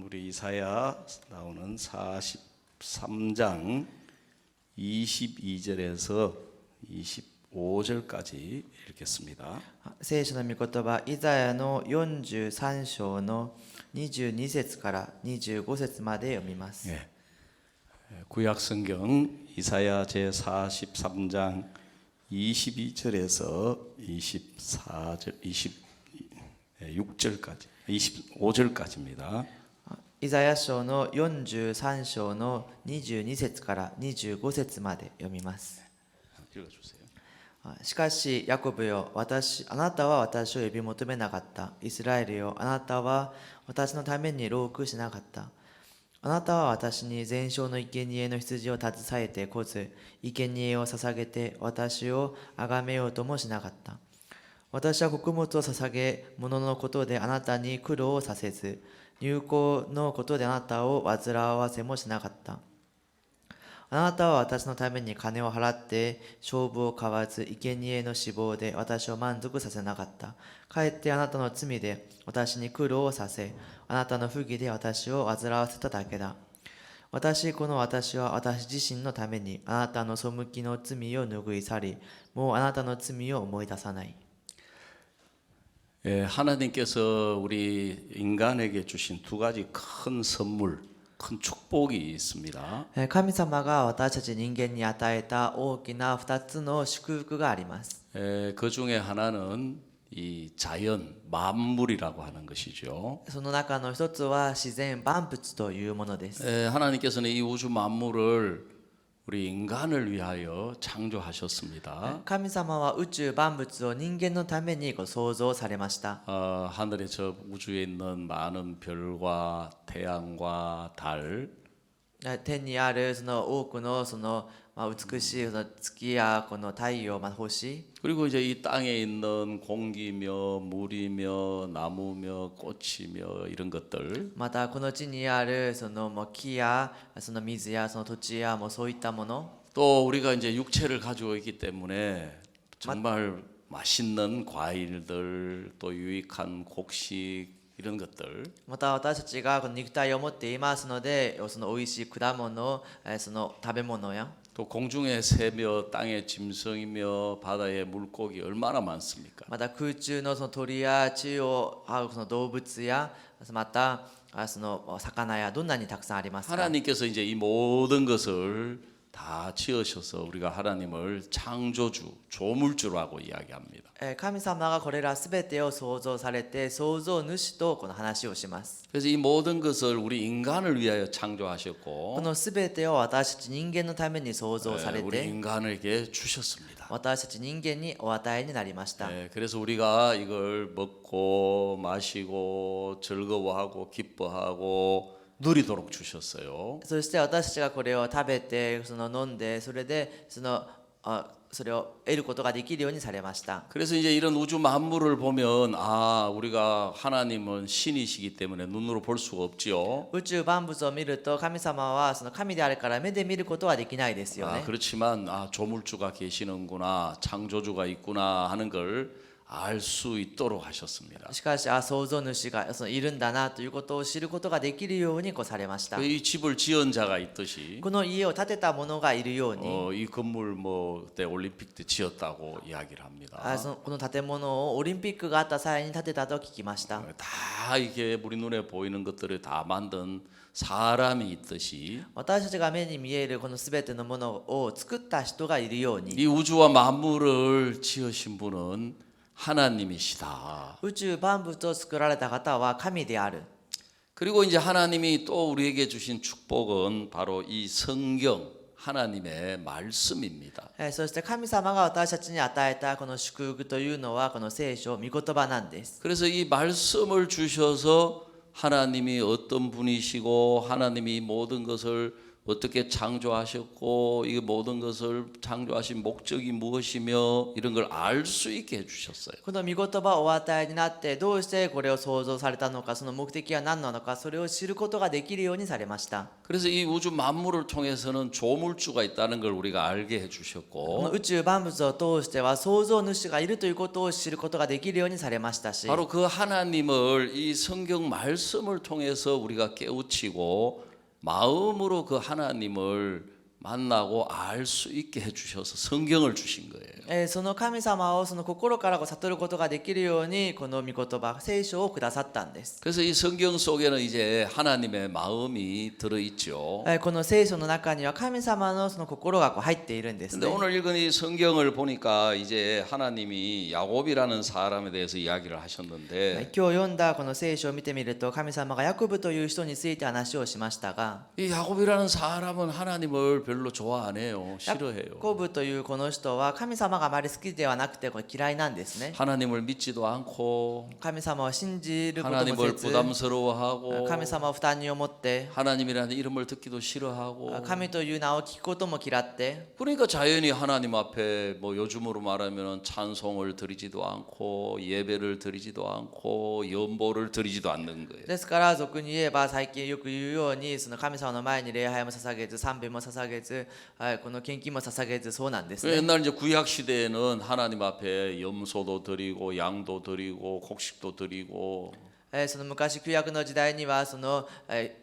우리 이사야 나오는 43장 22절에서 25절까지 읽겠습니다. 聖書の御言葉、イザヤの43章の22節から25節まで読みます。 예. 구약 성경 이사야 제 43장 22절에서 24절 26절까지 25절까지입니다. イザヤ書の43章の22節から25節まで読みます。 읽어주세요. しかしヤコブよ、あなたは私を呼び求めなかった。イスラエルよ、あなたは私のために労苦しなかった。あなたは私に全焼の生贄の羊を携えてこず、生贄を捧げて私を崇めようともしなかった。私は穀物を捧げ、物のことであなたに苦労をさせず、入港のことであなたを煩わせもしなかった。あなたは私のために金を払って勝負を買わず、生贄の脂肪で私を満足させなかった。かえってあなたの罪で私に苦労をさせ、あなたの不義で私を煩わせただけだ。私は私自身のためにあなたの背きの罪を拭い去り、もうあなたの罪を思い出さない。 하나님께서 우리 인간에게 주신 두 가지 큰 선물, 큰 축복이 있습니다. 神様が私たち人間に与えた大きな2つの祝福があります。 그 중에 하나는 이 자연, 만물이라고 하는 것이죠. その中の一つは自然万物というものです。 하나님께서는 이 우주 만물을 우리 인간을 위하여 창조하셨습니다. 神様は宇宙万物を人間のために創造されました。 하늘의 저 우주에 있는 많은 별과 태양과 달, 天にあるその多くの美しいその月やこの太陽、星、 그리고 이제 이 땅에 있는 공기며 물이며 나무며 꽃이며 이런 것들, またこの地にあるその木やその水やその土地やそういったもの、 또 우리가 이제 육체를 가지고 있기 때문에 정말 맛있는 과일들, 또 유익한 곡식 이런 것들, また私たちがこの肉体を持っていますので、その美味しい果物、その食べ物や 또 공중의 새며 땅의 짐승이며 바다의 물고기 얼마나 많습니까? また空中のその鳥や地を這うその動物やまたその魚やどんなにたくさんありますか。 하나님께서 이제 이 모든 것을 다 지으셔서 우리가 하나님을 창조주, 조물주라고 이야기합니다. 神様がこれらすべてを創造されて創造主とこの話をします。 그래서 이 모든 것을 우리 인간을 위하여 창조하셨고 このすべてを私たち人間のために創造され 우리 て 인간에게 주셨습니다. 私たち人間にお与えになりました。 그래서 우리가 이걸 먹고 마시고 즐거워하고 기뻐하고 누리도록 주셨어요. そして私たちがこれを食べて飲んでそれでそれを得ることができるようにされました。 그래서 이제 이런 우주 만물을 보면 우리가 하나님은 신이시기 때문에 눈으로 볼 수가 없지요. 宇宙万物を見ると神様はその神であるから目で見ることはできないですよね。 그렇지만 조물주가 계시는구나, 창조주가 있구나 하는 걸 알 수 있도록 하셨습니다. しかし創造主がいるんだなということを知ることができるようにされました。 이 집을 지은 자가 있듯이 この家を建てた者がいるように、 이 건물 그때 올림픽 때 지었다고 이야기를 합니다. この建物をオリンピックがあった際に建てたと聞きました。 다 이게 우리 눈에 보이는 것들을 다 만든 사람이 있듯이 私たちが目に見えるこのすべてのものを作った人がいるように、 이 우주와 만물을 지으신 분은 하나님이시다. 宇宙万物を作られた方は神である。 그리고 이제 하나님이 또 우리에게 주신 축복은 바로 이 성경 하나님의 말씀입니다. そして神様が私たちに与えたこの祝福というのはこの聖書、御言葉なんです。 그래서 이 말씀을 주셔서 하나님이 어떤 분이시고 하나님이 모든 것을 어떻게 창조하셨고 이 모든 것을 창조하신 목적이 무엇이며 이런 걸 알 수 있게 해주셨어요. この御言葉をお与えになってどうしてこれを創造されたのか、その目的は何なのか、それを知ることができるようにされました。 그래서 이 우주 만물을 통해서는 조물주가 있다는 걸 우리가 알게 この 해주셨고 宇宙万物を通しては創造主がいるということを知ることができるようにされましたし、 바로 그 하나님을 이 성경 말씀을 통해서 우리가 깨우치고 마음으로 그 하나님을 만나고 알 수 있게 해주셔서 성경을 주신 거예요. その神様をその心から悟ることができるようにこの御言葉聖書をくださったんです。 그래서 이 성경 속에는 이제 하나님의 마음이 들어있죠. この聖書の中には神様のその心が入っているんです 근데 ね。 오늘 읽은 이 성경을 보니까 이제 하나님이 야곱이라는 사람에 대해서 이야기를 하셨는데 今日読んだこの聖書を見てみると、神様がヤコブという人について話をしましたが、 이 야곱이라는 사람은 하나님을 별로 좋아 안 해요. ヤ 싫어해요. コブというこの人は神様があまり好きではなくてこれ嫌いなんですね。 하나님을 믿지도 않고 神様を信じることもせ 하나님을 ず、 부담스러워하고 神様を負担に思って、 하나님이라는 이름을 듣기도 싫어하고 神という名を聞くことも嫌って、 그러니까 자연히 하나님 앞에 뭐 요즘으로 말하면 찬송을 드리지도 않고 예배를 드리지도 않고 연보를 드리지도 않는 거예요. ですから俗に言えば最近よく言うように、その神様の前に礼拝も捧げず、賛美も捧げず、この献金も捧げず、そうなんですね。 옛날 이제 구약 시대에는 하나님 앞에 염소도 드리고 양도 드리고 곡식도 드리고 その昔旧約の時代にはその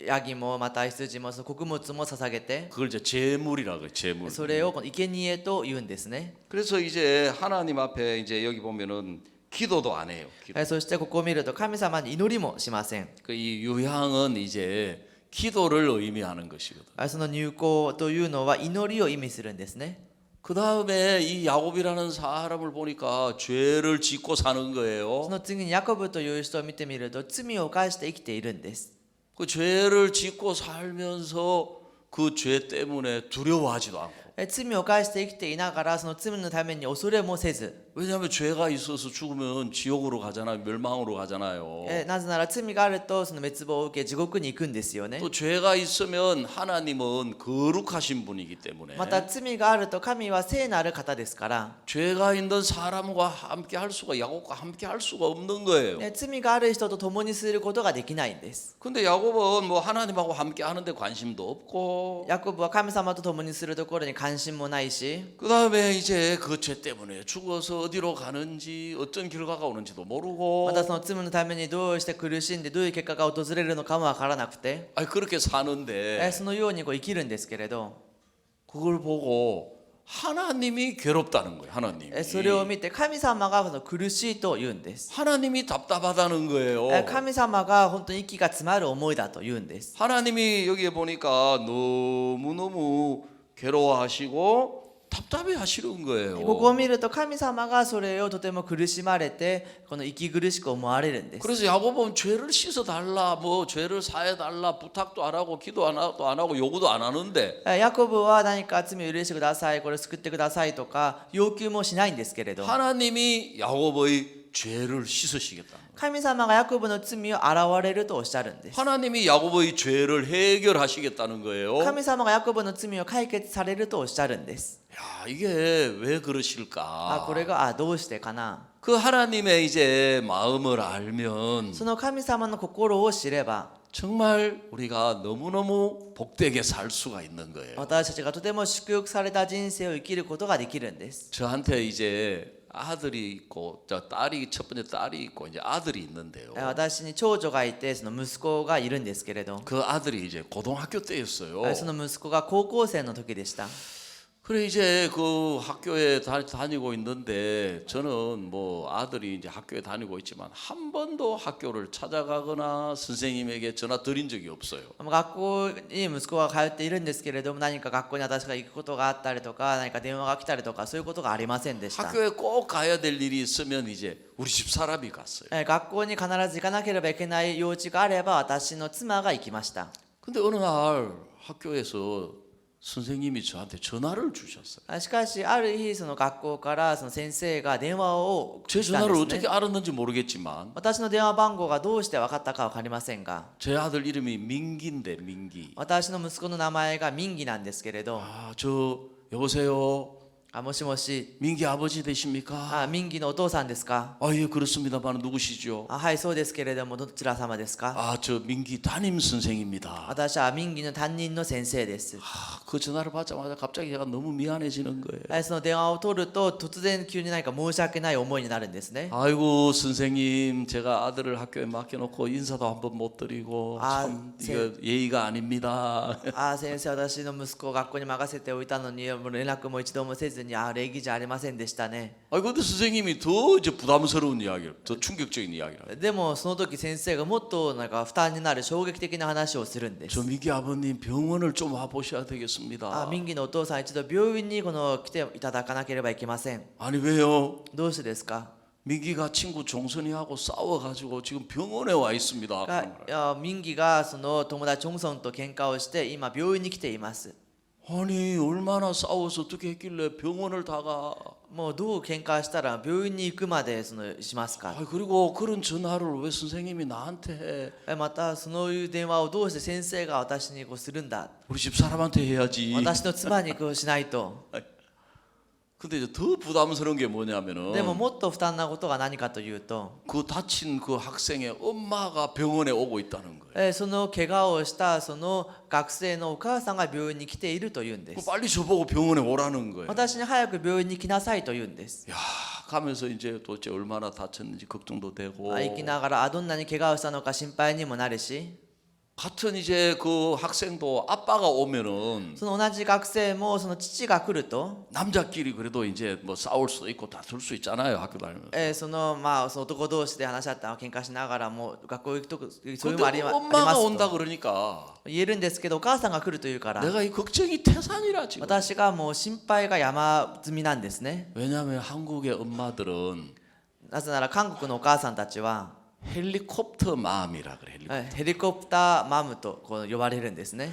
ヤギもまた羊もその穀物も捧げて、 그걸 이제 제물이라고 해요. 제물. それをこの生贄と言うんですね。 그래서 이제 하나님 앞에 이제 여기 보면은 기도도 안 해요. 기도. そしてここを見ると神様に祈りもしません。 이 유향은 이제 기도를 의미하는 것이거든. その入香というのは祈りを意味するんですね。 그 다음에 이 야곱이라는 사람을 보니까 죄를 짓고 사는 そ 거예요. の次にヤコブという人を見てみると、罪を犯して生きているんです。 그 죄를 짓고 살면서 그 죄 때문에 두려워하지도 않고. 罪を犯して生きていながら、その罪のために恐れもせず、 왜냐하면 죄가 있어서 죽으면 지옥으로 가잖아요. 멸망으로 가잖아요. なぜなら罪があるとその滅亡を受け地獄に行くんですよね。 또 죄가 있으면 하나님은 거룩하신 분이기 때문에 また罪があると神は聖なる方ですから、 죄가 있는 사람과 함께 할 수가 야곱과 함께 할 수가 없는 거예요. 罪がある人と共にすることができないんです。 근데 야곱은 뭐 하나님하고 함께 하는데 관심도 없고 ヤコブは神様と共にするところに関心もないし、 그 다음에 이제 그 죄 때문에 죽어서 어디로 가는지 어떤 결과가 오는지도 모르고 またその罪のためにどうして苦しんでどういう結果が訪れるのかもわからなくて、 아니 그렇게 사는데 そのように生きるんですけれど、 그걸 보고 하나님이 괴롭다는 거예요. 하나님이 それを見て神様がその苦しいと言うんです。 하나님이 답답하다는 거예요. 神様が本当に息が詰まる思いだと言うんです。 하나님이 여기에 보니까 너무너무 괴로워하시고 답답해 하시는 거예요. ここを見ると神様がそれをとても苦しまれて、この息苦しく思われるんです。 그래서 야곱은 죄를 씻어 달라, 뭐 죄를 사해 달라 부탁도 안 하고 기도 안 하고 요구도 안 하는데 ヤコブは何か罪を許してください、これを救ってくださいとか要求もしないんですけれど、 하나님이 야곱의 죄를 씻으시겠다. 神様がヤコブの罪を洗われるとおっしゃるんです。 하나님이 야곱의 죄를 해결하시겠다는 거예요. 神様がヤコブの罪を解決されるとおっしゃるんです。 야, 이게 왜 그러실까? これがどうしてかな。 그 하나님의 이제 마음을 알면 その神様の心を知れば、 정말 우리가 너무너무 복되게 살 수가 있는 거예요. 私たちがとても祝福された人生を生きることができるんです。 저한테 이제 아들이 있고 저 딸이 첫 번째 딸이 있고 이제 아들이 있는데요. 私に長女がいて、その息子がいるんですけれど、 그 아들이 이제 고등학교 때였어요. その息子が高校生の時でした。 그래 이제 그 학교에 다니고 있는데 저는 뭐 아들이 이제 학교에 다니고 있지만 한 번도 학교를 찾아가거나 선생님에게 전화 드린 적이 없어요. 学校に息子が通っているんですけれども、何か学校に私が行くことがあったりとか、何か電話が来たりとか、そういうことがありませんでした。 학교에 꼭 가야 될 일이 있으면 이제 우리 집 사람이 갔어요. 学校に必ず行かなければいけない用事があれば、私の妻が行きました。 근데 어느 날 학교에서 선생님이 저한테 전화를 주셨어요. しかしある日その学校からその先生が電話を 제 したん 전화를 ですね。 어떻게 알았는지 모르겠지만 私の電話番号がどうして分かったか分かりませんが、 제 아들 이름이 민기인데 민기. 私の息子の名前がミンギなんですけれど、 아, 저 여보세요. もしもし、 민기 아버지 되십니까? ミンギのお父さんですか？ 아, 예, 그렇습니다만 누구시죠? はい、そうですけれども、どちら様ですか？ 아, 저 민기 담임 선생입니다. 私はミンギの担任の先生です。 아, 그 전화를 받자마자 갑자기 제가 너무 미안해지는 거예요. その電話を取ると突然急に何か申し訳ない思いになるんですね。 아이고 선생님, 제가 아들을 학교에 맡겨놓고 인사도 한번 못 드리고 아, 참 이거 예의가 아닙니다. 先生、私の息子を学校に任せておいたのにもう連絡も一度もせずに、礼儀じゃありませんでしたね。 아, 근데 선생님이 더 이제 부담스러운 이야기를, 더 충격적인 이야기를. でもその時先生がもっとなんか負担になる衝撃的な話をするんです。 저 민기 아버님 병원을 좀 와보셔야 되겠습니다. ミンギのお父さん、一度病院に来ていただかなければいけません。 아니 왜요? どうしてですか？ 민기가 친구 종선이하고 싸워가지고 지금 병원에 와 있습니다. ミンギがその友達チョンソンと喧嘩をして今病院に来ています。 아니 얼마나 싸워서 어떻게 했길래 병원을 다가? もうどう喧嘩したら病院に行くまでしますか？ 아, 그리고 그런 전화를 왜 선생님이 나한테 해? またそういう電話をどうして先生が私にするんだ？ 우리 집 사람한테 해야지. 私の妻にしないと。 근데 이제 더 부담스러운 게 뭐냐면은 でももっと負担なことが何かというと、 그 다친 그 학생의 엄마가 병원에 오고 있다는 거예요. その怪我をしたその学生のお母さんが病院に来ているというんで 그 す。 빨리 저보고 병원에 오라는 거예요. 私に早く病院に来なさいと言うんです。 야, 가면서 이제 도대체 얼마나 다쳤는지 걱정도 되고 行きながらどんなに怪我をしたのか心配にもなるし、 같은 이제 그 학생도 아빠가 오면은 その同じ学生もその父が来ると、 남자끼리 그래도 이제 뭐 싸울 수도 있고 다툴 수 있잖아요, 학교 다니면서. そのその男同士で話し合った喧嘩しながらも学校行くとそういうの 근데 もありま 엄마가 す 온다 と 그러니까 言えるんですけど、お母さんが来るというから、 내가 이 걱정이 태산이라 지금. 私がもう心配が山積みなんですね。 왜냐하면 한국의 엄마들은 なぜなら韓国のお母さんたちは 헬리콥터 마음이라 그래. 헬리콥터. ヘリコプターマムと呼ばれるんですね。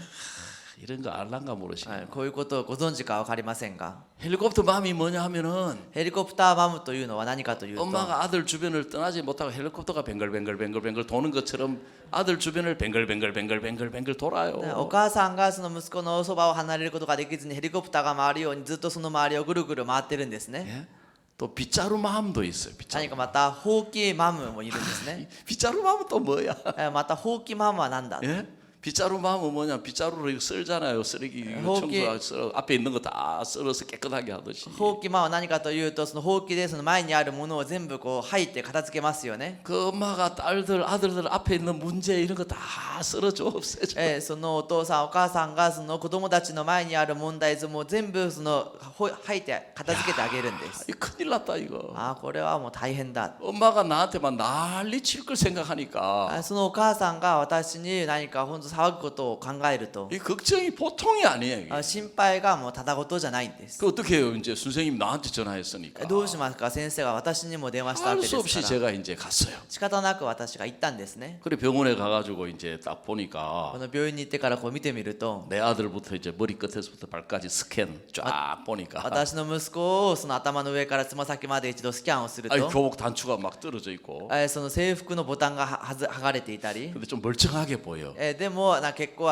이런 거 알란가 모르시나요? こういうことをご存知か分かりませんが、 헬리콥터 마음이 뭐냐 하면은 ヘリコプターマムというのは何かというと、 엄마가 아들 주변을 떠나지 못하고 헬리콥터가 뱅글뱅글뱅글뱅글 도는 것처럼 아들 주변을 뱅글뱅글뱅글뱅글뱅글 お 돌아요. 母さんがその息子のそばを離れることができずにヘリコプターが回るようにずっとその周りをぐるぐる回ってるんですね。 예? 또 빗자루 마음도 있어요. 何 빗자루. かまたほうきマムもいるんですね。 빗자루 마음은 또 뭐야? またほうきマムは何だ？ 예? 빗자루 마음은 뭐냐? 빗자루를 썰잖아요. 쓰레기 호흡기. 청소 앞에 있는 거 다 썰어서 깨끗하게 하듯이. ほうきマムは何かというと、そのほうきでその前にあるものを全部吐いて片付けますよね。 그 엄마가 딸들 아들들 앞에 있는 문제 이런 거 다 썰어줘 없애줘. そのお父さんお母さんがその子供たちの前にある問題図も全部その吐いて片付けてあげるんです。 이 큰일 났다 이거. これはもう大変だ。 엄마가 나한테만 난리 칠 걸 생각하니까 そのお母さんが私に何か本当騒ぐことを考えると、 이 걱정이 보통이 아니에요. 이게. 心配がもうただごとじゃないんです。 그 어떻게 해요? 이제 선생님 나한테 전화했으니까. どうしますか？先生が私にも電話したわ 할 け 수 で 없이 すから、 제가 이제 갔어요. 仕方なく私が行ったんですね。 그래 병원에 가가지고 이제 딱 보니까 この病院に行ってから見てみると、 내 아들부터 이제 머리 끝에서부터 발까지 스캔 쫙 보니까 私の息子をその頭の上からつま先まで一度スキャンをする 아니 と、 교복 단추가 막 떨어져 있고 その制服のボタンが剥がれていたり、 근데 좀 멀쩡하게 보여. でも結構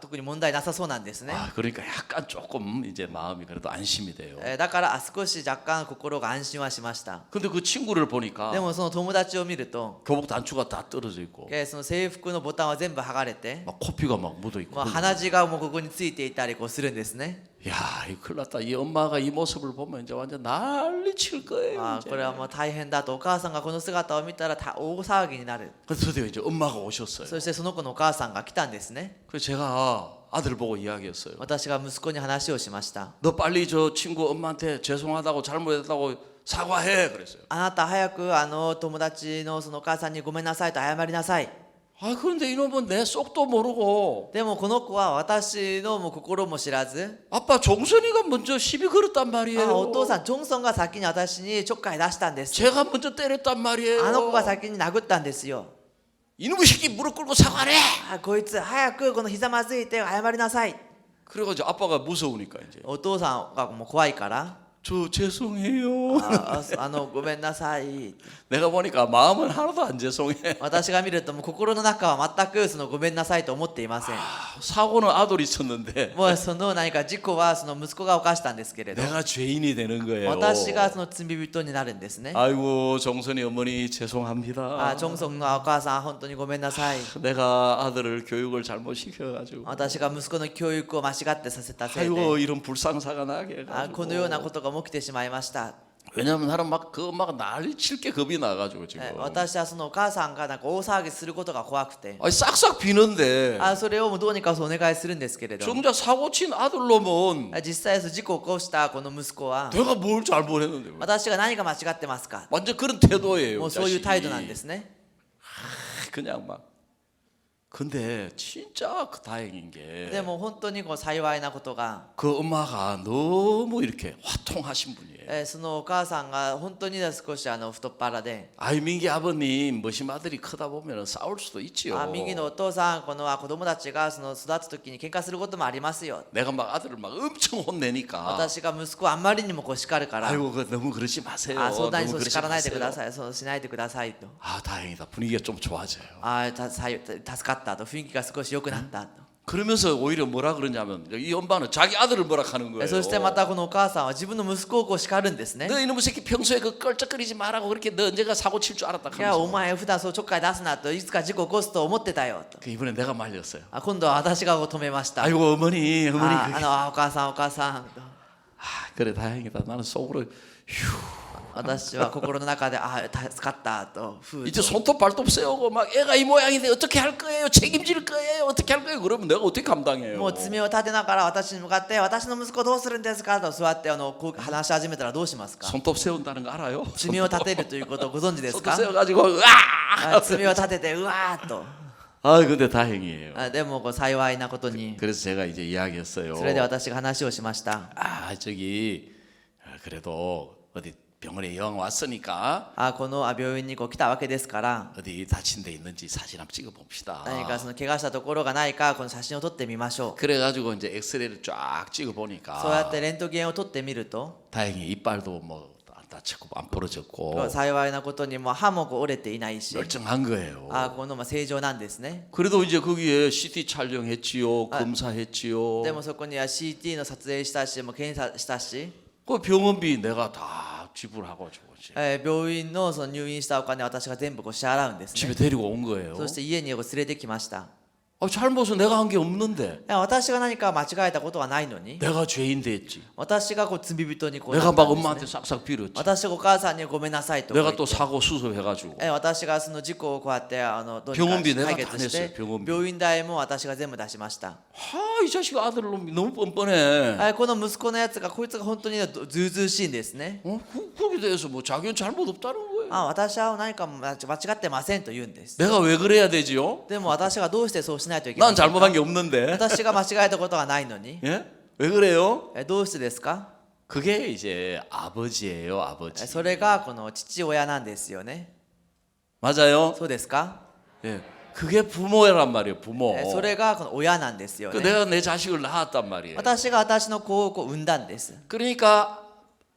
特に問題なさそうなんですね。 아, 그러니까 약간 조금 이제 마음이 그래도 안심이 돼요. だから少し若干心が安心はしました。 근데 그 친구를 보니까 でもその友達を見ると、 교복 단추가 다 떨어져 있고 その制服のボタンは全部剥がれて、 막 코피가 막 묻어 있고. 鼻血がもうここについていたりするんですね。 야, 이 큰일 났다. 이 엄마가 이 모습을 보면 이제 완전 난리 칠 거예요. これはもう大変だと、お母さんがこの姿を見たら大騒ぎになる。 그래서 드디어 이제 엄마가 오셨어요. そしてその子のお母さんが来たんですね。 그래서 제가 아들 보고 이야기했어요. 私が息子に話をしました。 너 빨리 저 친구 엄마한테 죄송하다고 잘못했다고 사과해 그랬어요. あなた早く友達のそのお母さんにごめんなさいと謝りなさい。 아, 그런데 이놈은 내 속도 모르고 でもこの子は私のもう心も知らず、 아빠 종선이가 먼저 시비 걸었단 말이에요. お父さんジョンソンが先に私にちょっかい出したんです。 제가 먼저 때렸단 말이에요. あの子が先に殴ったんですよ。 이놈의 새끼 무릎 꿇고 사과해. こいつ早くこのひざまずいて謝りなさい。 그래가지고 아빠가 무서우니까 이제 お父さんがもう怖いから 저 죄송해요. ごめんなさい 내가 보니까 마음은 하나도 안 죄송해. 私が見るともう心の中は全くそのごめんなさいと思っていません 사고는 아들이 쳤는데 もうその何か事故はその息子が犯したんですけれど 내가 죄인이 되는 거예요. 私がその罪人になるんですね 아이고 정선이 어머니 죄송합니다. ジョンソンのお母さん本当にごめんなさい 내가 아들을 교육을 잘못 시켜가지고 私が息子の教育を間違ってさせたせいで 아이고 이런 불상사가 나게 このような 해가지고 ことが起きてしまいました 왜냐면 나는 막 난리 칠 게 겁이 나가지고 지금 私はそのお母さんがなんか大騒ぎすることが怖くて 아니 싹싹 비는데 それをもうどうにかお願いするんですけれど 정작 사고 친 아들 놈은 実際事故を起こしたこの息子は 내가 뭘 잘못했는데 私が何が間違ってますか 완전 그런 태도예요. もうそういう態度なん 자식이. ですね 그냥 막 근데 진짜 그 다행인 で 게 も本当にこう幸いなことが 그 엄마가 너무 이렇게 화통하신 분이에요. そのお母さんが本当に少し太っ腹で 아이민기 아버님 머신 아들이 크다 보면 싸울 수도 있지요. 右のお父さんこの子供たちがその育つ時に喧嘩することもありますよ 내가 막 아들을 막 엄청 혼내니까 私が息子をあんまりにもこう叱るから 아이고 그 너무 그러지 마세요. 相談に 너무 そう 그러지 叱らないでくだ 마세요. さいそうしないでくださいと 아 다행이다. 분위기가 좀 좋아져요. 助かったと雰囲気が少し良くなったと 그러면서 오히려 뭐라 그러냐면 이 엄마는 자기 아들을 뭐라 하는 거예요. そしてまたこのお母さんは自分の息子をこう叱るんですね 너 이놈의 새끼 평소에 그 껄쩍거리지 말라고 그렇게 너 언제가 사고 칠 줄 알았다 いやお 하면서 前普段そうちょっかい出すなといつか事故起こすと思ってたよと 그 이번에 내가 말렸어요. 今度は私が止めました 아이고 어머니 그게- お母さんお母さんと 그래 다행이다. 나는 속으로 휴 私は心の中で助かったとふう 이제 と 손톱 발톱 세우고 막 애가 이 모양인데 어떻게 할 거예요? 책임질 거예요? 어떻게 할 거예요? 그러면 내가 어떻게 감당해요? もう爪を立てながら私に向かって私の息子どうするんですかと座ってこう話し始めたらどうしますか 손톱 세운다는 거 알아요? 爪を立てるということをご存知です 손톱 か 세워가지고 으아! 爪を立ててうわーっと 아 근데 다행이에요. でもこう幸いなことに 그래서 제가 이제 이야기했어요. それで私が話をしました 아 저기 그래도 어디 병원에 영 왔으니까 この病院にこう来たわけですから 어디 다친 데 있는지 사진 한번 찍어 봅시다. 何かその怪我したところがないかこの写真を撮ってみましょう 그래가지고 이제 엑스레이를 쫙 찍어 そうやっ 보니까 てレントゲンを撮ってみると 다행히 이빨도 뭐 안 다쳤고 안 부러졌고 幸いなことにもう歯もこう折れていないし 멀쩡한 거예요. この正常なんですね 그래도 이제 거기에 CT 촬영했지요, 검사했지요. でもそこには CT の撮影したしもう検査したし 그 병원비 내가 다 지불하고 주고 病院のその入院したお金私が全部こう支払うんです 집에 ね 데리고 온 거예요. そして家にこう連れてきました 잘못은 내가 한 게 없는데 私が何か間違えたことはないのに 내가 죄인 됐지. 私がこう罪人にこうな 내가 った 막 んです 엄마한테 ね 싹싹 빌었지. 私がお母さんにごめんなさいと 내가 言 또 って 사고 수습해가지고 私がその事故をこうやってどうに 병원비 か 내가 解 다 決し 냈어요. て 병원비. 病院代も私が全部出しました 이 자식 아들 놈이 너무 뻔뻔해. この息子のやつがこいつが本当にずうずうしいんですね 거기에 대해서 뭐 자기는 잘못 없다는 거예요. 私は何か間違ってませんと言うんです 내가 왜 그래야 되지요? でも私がどうしてそうしないといけない 난 んですか 잘못한 게 없는데. 私が間違えたことはないのに 예? 왜 그래요? どうしてですか 그게 이제 아버지예요, 아버지. それがこの父親なんですよね 맞아요? そうですか 예. 그게 부모란 말이에요, 부모. それがこの親なんですよ 그 ね 내가 내 자식을 낳았단 말이에요. 私が私の子をこう産んだんです 그러니까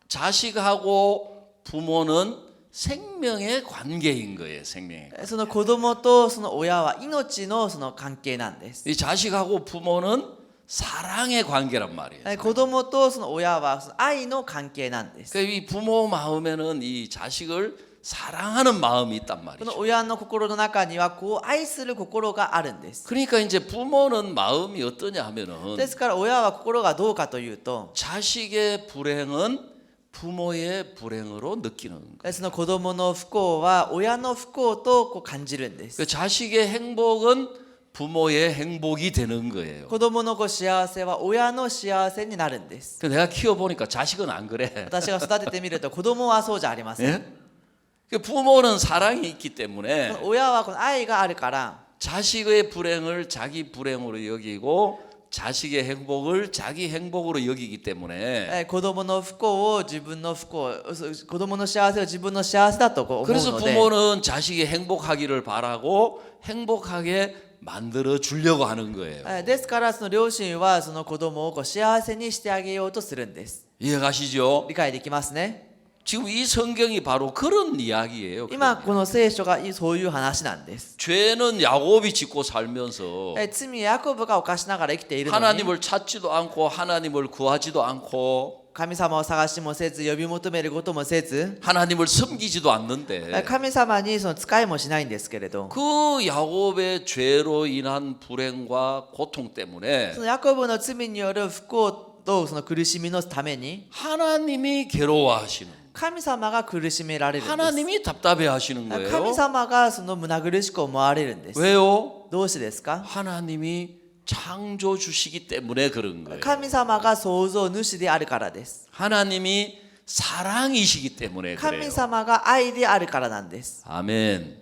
자식하고 부모는 생명의 관계인 거예요, 생명의. その子供とその親は命のその関係なんです 이 자식하고 부모는 사랑의 관계란 말이에요. 子供とその親はその愛の関係なんです 그러니까 이 부모 마음에는 이 자식을 사랑하는 마음이 있단 こ 말이죠. の親の心の中にはこう愛する心があるんです 그러니까 이제 부모는 마음이 어떠냐 하면은 ですから親は心がどうかというと 자식의 불행은 부모의 불행으로 느끼는 거예요. その子供の不幸は親の不幸とこう感じるんです 그 자식의 행복은 부모의 행복이 되는 거예요. 子供のこう幸せは親の幸せになるんです 그 내가 키워보니까 자식은 안 그래. 私が育ててみると子供はそうじゃありません 예? 그 부모는 사랑이 있기 때문에 親はこの愛があるから 자식의 불행을 자기 불행으로 여기고 자식의 행복을 자기 행복으로 여기기 때문에 子供の不幸を自分の不幸子供の幸せを自分の幸せだとこう思う 그래서 ので 부모는 자식이 행복하기를 바라고 행복하게 만들어 주려고 하는 거예요. ですからその両親はその子供をこう幸せにしてあげようとするんです。 이해가시죠? 理解できますね。 지금 이 성경이 바로 그런 이야기예요. 今この聖書がそういう話なんです。 죄는 야곱이 짓고 살면서 罪はヤコブが犯しながら生きているのに 하나님을 찾지도 않고 하나님을 구하지도 않고 神様を探しもせず呼び求めることもせず 하나님을 섬기지도 않는데 神様にその仕えもしないんですけれど 그 야곱의 죄로 인한 불행과 고통 때문에 そのヤコブの罪による不幸とその苦しみのために 하나님이 괴로워하시는 神様が苦しめられるんです。 하나님이 답답해하시는 神 거예요. 様がその胸苦しく思われるんです。 왜요? どうしてですか？ 하나님이 창조주시기 때문에 그런 거예요. 神様が創造主であるからです。 하나님이 사랑이시기 때문에 神 그래요. 様が愛であるからなんです。 아멘.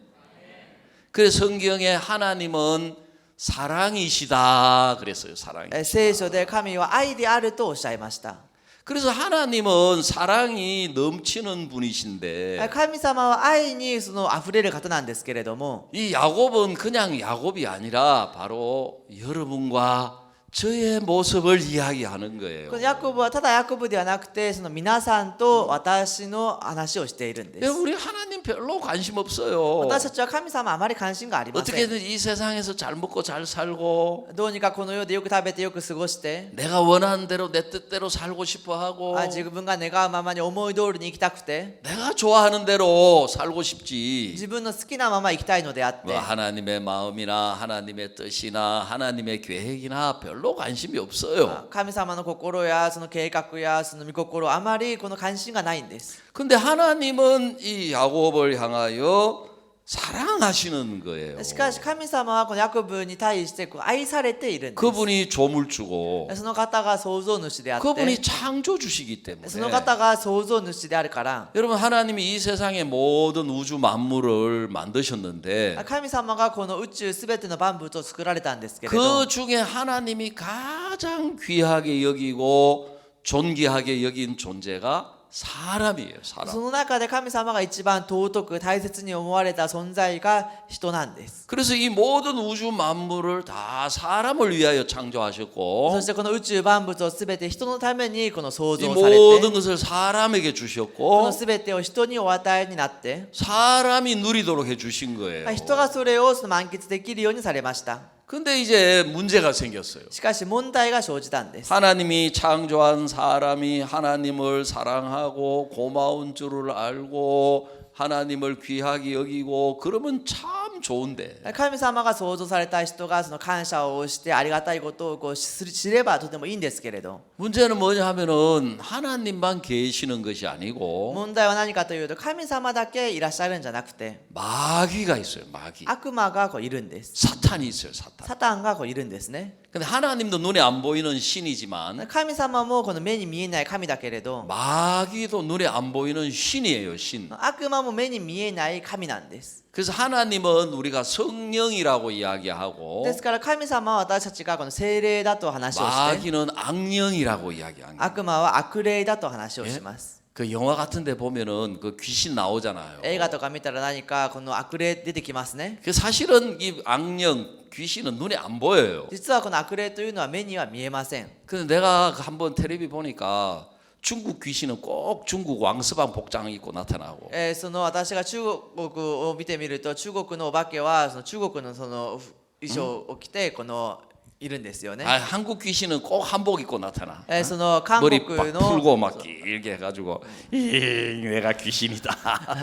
그래서 성경에 하나님은 사랑이시다 그랬어요. 사랑이. 聖書で神は愛であるとおっしゃいました。 그래서 하나님은 사랑이 넘치는 분이신데 神様は愛にその溢れる方なんですけれども 이 야곱은 그냥 야곱이 아니라 바로 여러분과 저의 모습을 이야기하는 こ 거예요. のヤコブはただヤコブではなくてその皆さんと私の話をしているんです。 우리 하나님 별로 관심 없어요. 私たちは神様あまり関心がありません。 어떻게든 이 세상에서 잘 먹고 잘 살고 どうにかこの世でよく食べてよく過ごして 내가 원하는 대로 내 뜻대로 살고 싶어 하고 自分が願うままに思い通りに生きたくて 내가 좋아하는 대로 살고 싶지 自分の好きなまま生きたいのであって 뭐 하나님의 마음이나 하나님의 뜻이나 하나님의 계획이나 별로 관심이 없어요. 神様の心やその計画やその御心あまりこの関心がないんです。 근데 하나님은 이 야곱을 향하여 사랑하시는 거예요. しかし神様はこのヤコブに対してこう愛されているんです。 그분이 조물주고 その方が創造主であって 그분이 창조주시기 때문에 その方が創造主であるから 여러분 하나님이 이 세상의 모든 우주 만물을 만드셨는데 神様がこの宇宙すべての万物を作られたんですけれど 그 중에 하나님이 가장 귀하게 여기고 존귀하게 여긴 존재가 사람이에요. そ 사람. の中で神様が一番尊く大切に思われた存在が人なんです。 그래서 이 모든 우주 만물을 다 사람을 위하여 そ 창조하셨고 してこの宇宙万物をすべて人のためにこの創 이 造され 모든 て 것을 사람에게 こ 주셨고 のすべてを人にお与えになって 사람이 누리도록 해주신 거예요. 人がそれをその満喫できるようにされました。 근데 이제 문제가 생겼어요. しかし問題が生じたんです。 하나님이 창조한 사람이 하나님을 사랑하고 고마운 줄을 알고 하나님을 귀하게 여기고 그러면 참 좋은데 神様が創造された人がその感謝をしてありがたいことをこう知ればとてもいいんですけれど 문제는 뭐냐 하면은 하나님만 계시는 것이 아니고 問題は何かというと神様だけいらっしゃるんじゃなくて 마귀가 있어요. 마귀. 悪魔がこういるんです。 사탄이 있어요. 사탄. サタンがこういるんですね。 근데 하나님도 눈에 안 보이는 신이지만 神様もこの目に見えない神だけれど 마귀도 눈에 안 보이는 신이에요. 신. 悪魔も目に見えない神なんです。 그래서 하나님은 우리가 성령이라고 이야기하고 ですから神様は私たちがこの聖霊だと話をして 마귀는 악령이라고 이야기합니다. 悪魔は悪霊だと話をします。 그 영화 같은 데 보면은 그 귀신 나오잖아요. 映画とか見たら何かこの悪霊出てきますね。 그 사실은 이 악령 귀신은 눈에 안 보여요. 実はこの悪霊というのは目には見えません。 근데 내가 한번 텔레비 보니까 중국 귀신은 꼭 중국 왕스방 복장 입고 나타나고 その私が中国を見てみると中国のお化けはその中国のその衣装を着てこのいるんですよね。 아, 한국 귀신은 꼭 한복 입고 나타나. その韓 머리 国 막 の 풀고 막 길게 해가지고 내가 귀신이다.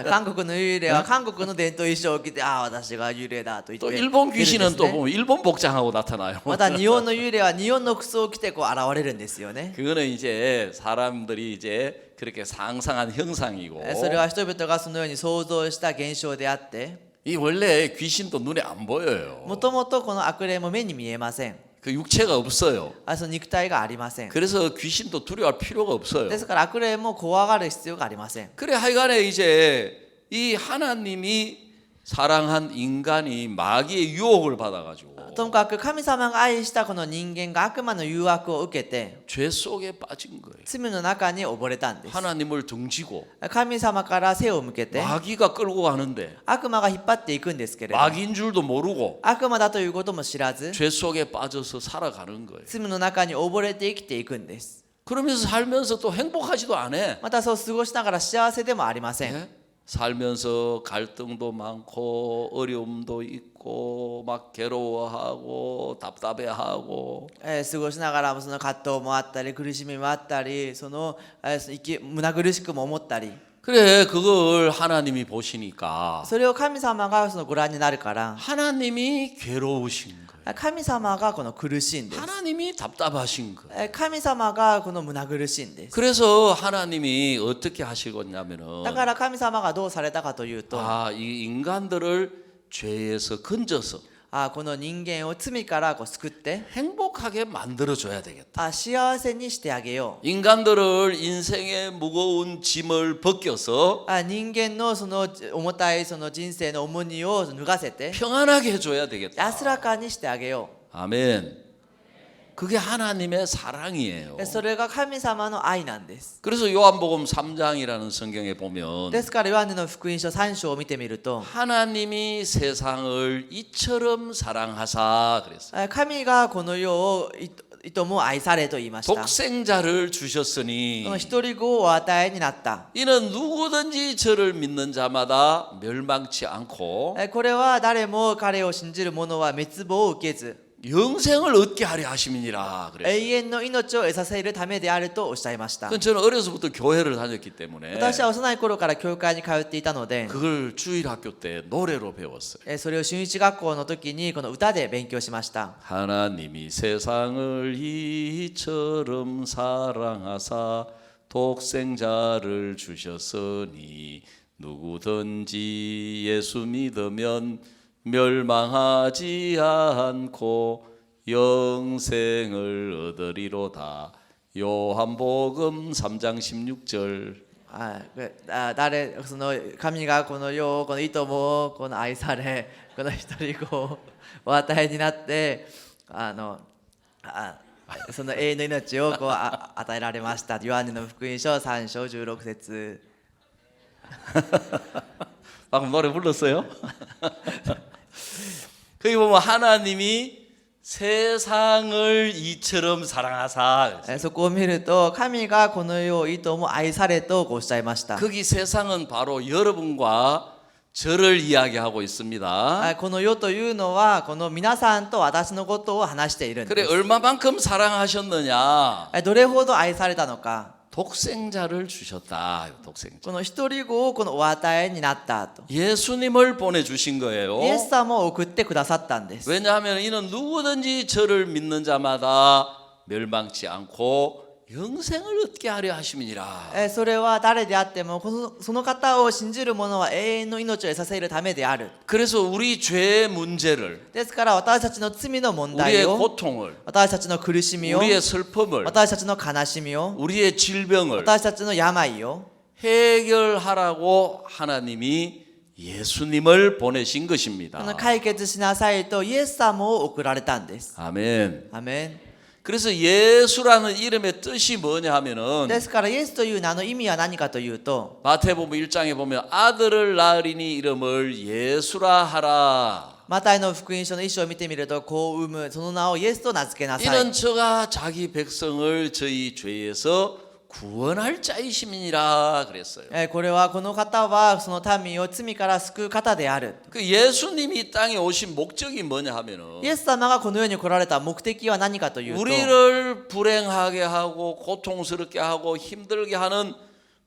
韓国の幽霊は韓国の伝統衣装を着てああ私が幽霊だと言 또 って 일본 出るんです 귀신은 또 ね。 보면 일본 복장하고 나타나요. また日本の幽霊は日本の服装を着てこう現れるんですよね。 그거는 이제 사람들이 이제 그렇게 상상한 형상이고 それは人々がそのように想像した現象であって 이 원래 귀신도 눈에 안 보여요. もともとこの悪霊も目に見えません。 그 육체가 없어요. その肉体がありません。 그래서 귀신도 두려워할 필요가 없어요. ですから悪霊も怖がる必要がありません。 그래 하여간에 이제 이 하나님이 사랑한 인간이 마귀의 유혹을 받아가지고 ともかく神様が愛したこの人間が悪魔の誘惑を受けて 죄 속에 빠진 거예요. 罪の中に溺れたんです。 하나님을 등지고 神様から背を向けて 마귀가 끌고 가는데 悪魔が引っ張っていくんですけれど、 마귀인 줄도 모르고 悪魔だということも知らず 죄 속에 빠져서 살아가는 거예요. 罪の中に溺れて生きていくんです。 그러면서 살면서 또 행복하지도 않아. またそう過ごしながら幸せでもありません。 예? 살면서 갈등도 많고 어려움도 있고 막 괴로워하고 답답해하고 過ごしながらもその葛藤もあったり苦しみもあったり、その胸苦しくも思ったり、 그래 그걸 하나님이 보시니까 それを神様がそのご覧になるから、 하나님이 괴로우신 거예요. 神様がこの苦しいんです。 하나님이 답답하신 거예요. 神様がこの胸苦しいんです。 그래서 하나님이 어떻게 하시겠냐면은 だから神様がどうされたかというと、 이 인간들을 죄에서 건져서 この人間を罪から救って 행복하게 만들어줘야 되겠다. 幸せにしてあげよ 인간들을 인생의 무거운 짐을 벗겨서 う。人間のその重たいその人生の重荷を脱がせて 평안하게 해줘야 되겠다. 安らかにしてあげよ 아멘. 그게 하나님의 사랑이에요. う。それが神様の愛なんです。 그래서 요한복음 3장이라는 성경에 보면 ですからヨハネの福音書3章を見てみると、 하나님이 세상을 이처럼 사랑하사 그랬어요. 神がこの世をいとも愛されと言いました。 독생자를 주셨으니 この一人子をお与えになった。 이는 누구든지 저를 믿는 자마다 멸망치 않고 これは誰も彼を信じる者は滅亡を受けず、 영생을 얻게 하려 하심이니라 그랬어요. 永遠の命を得させるためであるとおっしゃいました。 그건 저는 어려서부터 교회를 다녔기 때문에 私は幼い頃から教会に通っていたので、 그걸 주일학교 때 노래로 배웠어요. それを春一学校の時にこの歌で勉強しました。 하나님이 세상을 이처럼 사랑하사 독생자를 주셨으니 누구든지 예수 믿으면 멸망하지 않고 영생을 얻으리로다. 요한복음 3장 16절. その神がこの世をこのいともをこの愛され、この一人子をお与えになってその永遠の命を与えられました。ヨハネの福音書3章16節 방금 노래 불렀어요? 거기 보면 하나님이 세상을 이처럼 사랑하사. そこを見ると、神がこの世をいとも愛されとおっしゃいました。 거기 세상은 바로 여러분과 저를 이야기하고 있습니다. この世というのはこの皆さんと私のことを話しているん 그래 です。 얼마만큼 사랑하셨느냐? どれほど愛されたのか、 독생자를 주셨다. 독생자. この一人子をこのお与えになったと。 예수님을 보내주신 거예요. イエス様を送ってくださったんです。 왜냐하면 이는 누구든지 저를 믿는 자마다 멸망치 않고 영생을 얻게 하려 하심이니라. それは誰であってもその方を信じる者は永遠の命を得させるためである。 그래서 우리 죄의 문제를, ですから私たちの罪の問 우리의 題を、 고통을, 私たちの苦しみを、 우리의 슬픔을, 私たちの悲しみを、 우리의 질병을 私たちの病を 해결하라고 하나님이 예수님을 보내신 この 것입니다. 解決しなさいとイエス様を送られたんです。 아멘. アメン。 그래서 예수라는 이름의 뜻이 뭐냐 하면은 ですからイエスという名の意味は何かというと、 마태복음 1장에 보면 아들을 낳으리니 이름을 예수라 하라. マタイの福音書の一章を見てみると、子を産むその名をイエスと名付けなさい。 이는 저가 자기 백성을 저희 죄에서 구원할 자이심이니라 그랬어요. これはこの方はその民を罪から救う方である。 그 예수님이 이 땅에 오신 목적이 뭐냐 하면은 イエス様がこの世に来られた目的は何かというと、 우리를 불행하게 하고 고통스럽게 하고 힘들게 하는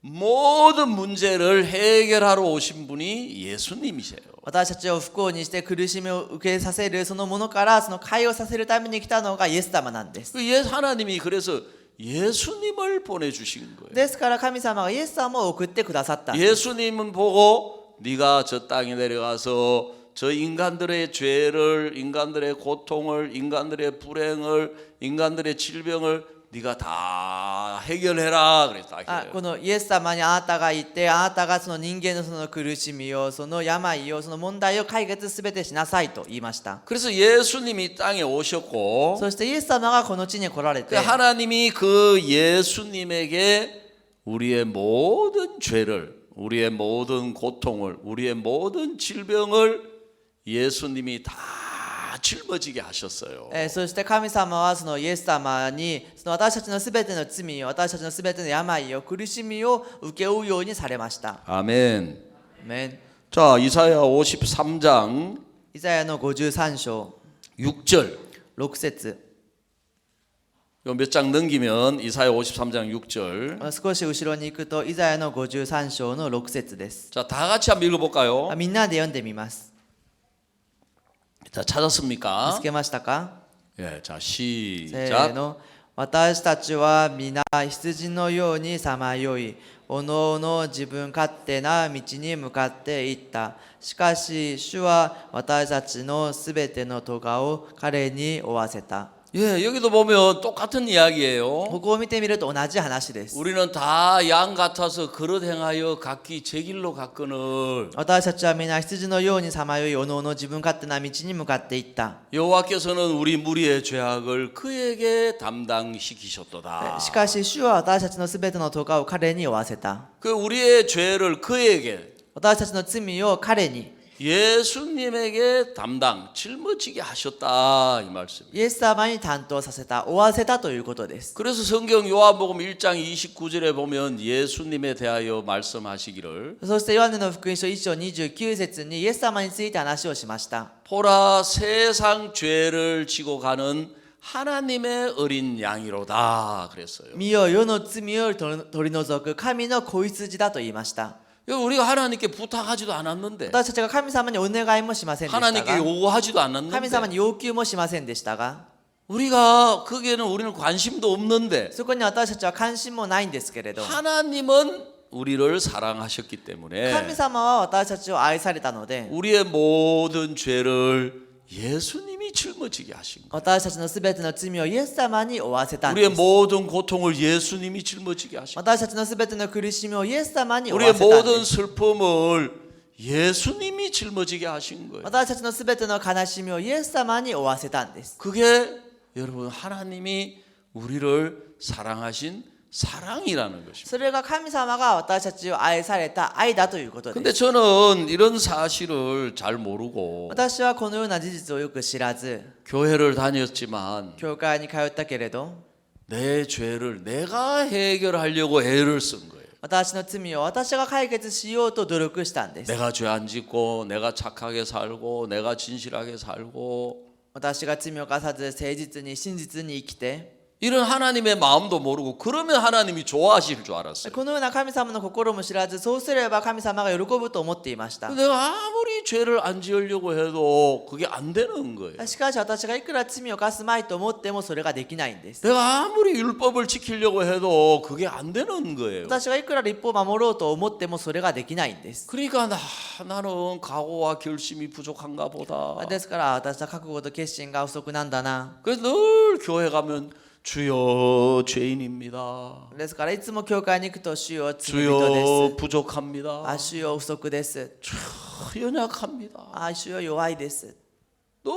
모든 문제를 해결하러 오신 분이 예수님이세요. 私たちを不幸にして苦しみを受けさせるそのものからその解をさせるために来たのがイエス様なんです。 하나님이 그래서 예수님을 보내주신 거예요. ですから神様がイエス様を送ってくださったんです。 예수님은 보고 네가 저 땅에 내려가서 저 인간들의 죄를, 인간들의 고통을, 인간들의 불행을, 인간들의 질병을 네가 다 해결해라. 그래서 다 あ 해결. このイエス様にあなたがいて、あなたがその人間のその苦しみを、その病を、その問題を解決すべてしなさいと言いました。 그래서 예수님이 땅에 오셨고 そしてイエス様がこの地に来られ 그 て、 하나님이 그 예수님에게 우리의 모든 죄를, 우리의 모든 고통을, 우리의 모든 질병을 예수님이 다 짊어지게 하셨어요. そして神様はそのイエス様にその私たちのすべての罪を、私たちのすべての病を、苦しみを受け負うようにされました。 아멘. アメン。 자, 이사야 53장 イザヤの53章 6절. 6節 몇 장 넘기면 이사야 53장 6절. 少し後ろに行くとイザヤの53章の6節です。 자, 다 같이 한번 읽어볼까요? みんなで読んでみます。 자, 見 찾았습니까? つけましたか？ 예, 자, せ 시작. ーの。私たちは皆羊のようにさまよい、おのおの自分勝手な道に向かっていった。しかし主は私たちのすべての咎を彼に負わせた。 예, 여기도 보면 똑같은 이야기예요. ここを見てみると同じ話です。 우리는 다 양 같아서 그릇 행하여 각기 제 길로 갔거늘 私たちは皆羊のようにさまよい、おのおの自分勝手な道に向かっていった。 여호와께서는 우리 무리의 죄악을 그에게 담당시키셨도다. しかし主は私たちのすべての咎を彼に負わせた。 그 우리의 죄를 그에게 私たちの罪を彼に、 예수님에게 담당 짊어지게 하셨다 이 말씀. イエス様に担当させた、負わせたということです。 그래서 성경 요한복음 1장 29절에 보면 예수님에 대하여 말씀하시기를 そしてヨハネの福音書1章29節にイエス様について話をしました。 보라 세상 죄를 지고 가는 하나님의 어린 양이로다 그랬어요. 見よ、世の罪を取り除く神の子羊だと言いました。 우리가 하나님께 부탁하지도 않았는데 私たちが神様にお願いもしませんでした 하나님께 が、 요구하지도 神様 않았는데 に要求もしませんでしたが、 우리가 거기에는 우리는 관심도 없는데 そこに私たちは関心もないんですけれど、 하나님은 우리를 사랑하셨기 때문에 神様は私たちを愛されたので、 우리의 모든 죄를 예수님이 짊어지게 하신 거예요. 私たちのすべての罪をイエス様に負わせたん 우리의 です。 모든 고통을 예수님이 짊어지게 하신 거예요. 私たちのすべての苦しみをイエス様に負 우리의 わせたんで 모든 す。 슬픔을 예수님이 짊어지게 하신 거예요. 私たちのすべての悲しみをイエス様に負わせたんです。 그게 여러분 하나님이 우리를 사랑하신 사랑이라는 것입니다. それが神様が私たちを愛された愛だということで 근데 す。 저는 이런 사실을 잘 모르고 私はこのような事実をよく知らず、 교회를 다녔지만 教会に通ったけれど、 내 죄를 내가 해결하려고 애를 쓴 거예요. 私の罪を私が解決しようと努力したんです。 내가 죄 안 짓고 내가 착하게 살고 내가 진실하게 살고 私が罪を犯さず誠実に真実に生きて、 이런 하나님의 마음도 모르고 그러면 하나님이 좋아하실 줄 알았어요. このような神様の心も知らず、そうすれば神様が喜ぶと思っていました。 내가 아무리 죄를 안 지으려고 해도 그게 안 되는 거예요. しかし私がいくら罪を犯すまいと思ってもそれができないんです。 내가 아무리 율법을 지키려고 해도 그게 안 되는 거예요. 私がいくら立法を守ろうと思ってもそれができないんです。 그러니까 나는 각오와 결심이 부족한가 보다. ですから私は覚悟と決心が不足なんだな。 그래서 늘 교회 가면 주여 죄인입니다. ですからいつも教会に行くと主よ罪人 주여 です。 부족합니다. あ、主よ不足です。 연약합니다. あ、主よ弱いです。 늘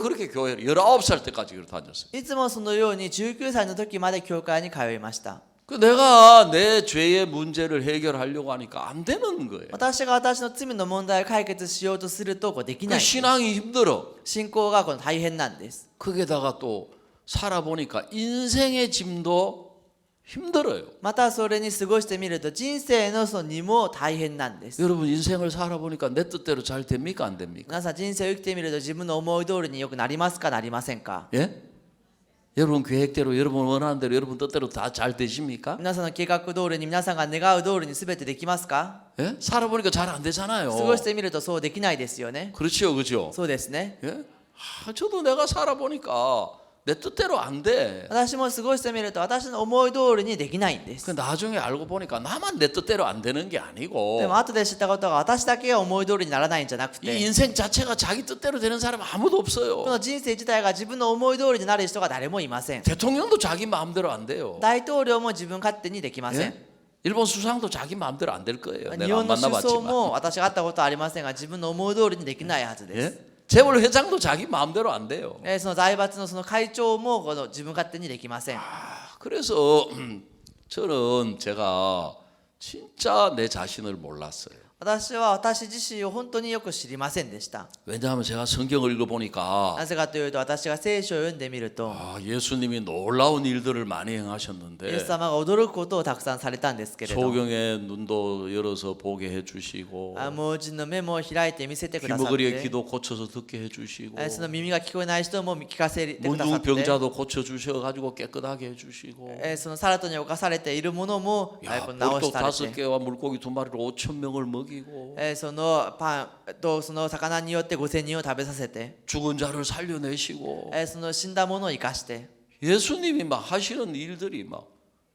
그렇게 교회를 19살 때까지 그렇게 다녔어요. いつもそのように19歳の時まで教会に通いました。 내가 내 죄의 문제를 해결하려고 하니까 안 되는 거예요. 私が私の罪の問題を解決しようとするとできないん 그 です。 신앙이 힘들어. 信仰が大変なんです。 거기다가 또 살아보니까 인생의 짐도 힘들어요. またそれに過ごしてみると人生のその荷も大変なんです。 여러분 인생을 살아보니까 내 뜻대로 잘 됩니까 안 됩니까? 皆さん人生を生きてみると自分の思い通りによくなりますかなりませんか？ 예? 여러분 계획대로 여러분 원하는 대로 여러분 뜻대로 다 잘 되십니까? 皆さんの計画通りに皆さんが願う通りに全てできますか？ 예? 살아보니까 잘 안 되잖아요. 過ごしてみるとそうできないですよね。 그렇죠, 그렇죠. そうですね。 예? 저도 내가 살아보니까 내 뜻대로 안 돼. 私も過ごしてみると私の思い通りにできないんです。 그 나중에 알고 보니까 나만 내 뜻대로 안 되는 게 で 아니고 も後で知ったことが私だけが思い通りにならないんじゃなく 이 て、 인생 자체가 자기 뜻대로 되는 사람 아무도 こ 없어요. の人生自体が自分の思い通りになる人が誰もいません。 대통령도 자기 마음대로 안 돼요. 大統領も自分勝手にできません。 예? 일본 수상도 자기 마음대로 안 될 거예요. 日 내가 本 안 の首相 만나봤지만. も私が会ったことはありませんが自分の思い通りにできないはずです。 예? 재벌 회장도 자기 마음대로 안 돼요. その財閥のその会長もこの自分勝手にできません。 그래서 저는 제가 진짜 내 자신을 몰랐어요. 私は私自身を本当によく知りませんでした。 왜냐하면 제가 성경을 읽어보니까 なぜかというと私が聖書を読んでみると、 예수님이 놀라운 일들을 많이 イエス 행하셨는데 様が驚くことをたくさんされたんですけれど、 소경의 눈도 열어서 보게 해주시고 盲人の目も開いて見せてくださっ 귀머거리의 て、 귀도 고쳐서 듣게 해주시고 その耳が聞こえない人も聞かせてくださって、 문둥병자도 고쳐주셔가지고 깨끗하게 해주시고 そのサラトに侵されているものも 야, 直 보리떡 しされ 5 て、 개와 물고기 2마리로 5천 명을 먹이고 そのパンとその魚によって5000人を食べさせて、 죽은 자를 살려내시고 その死んだものを生かして、 예수님이 막 하시는 일들이 막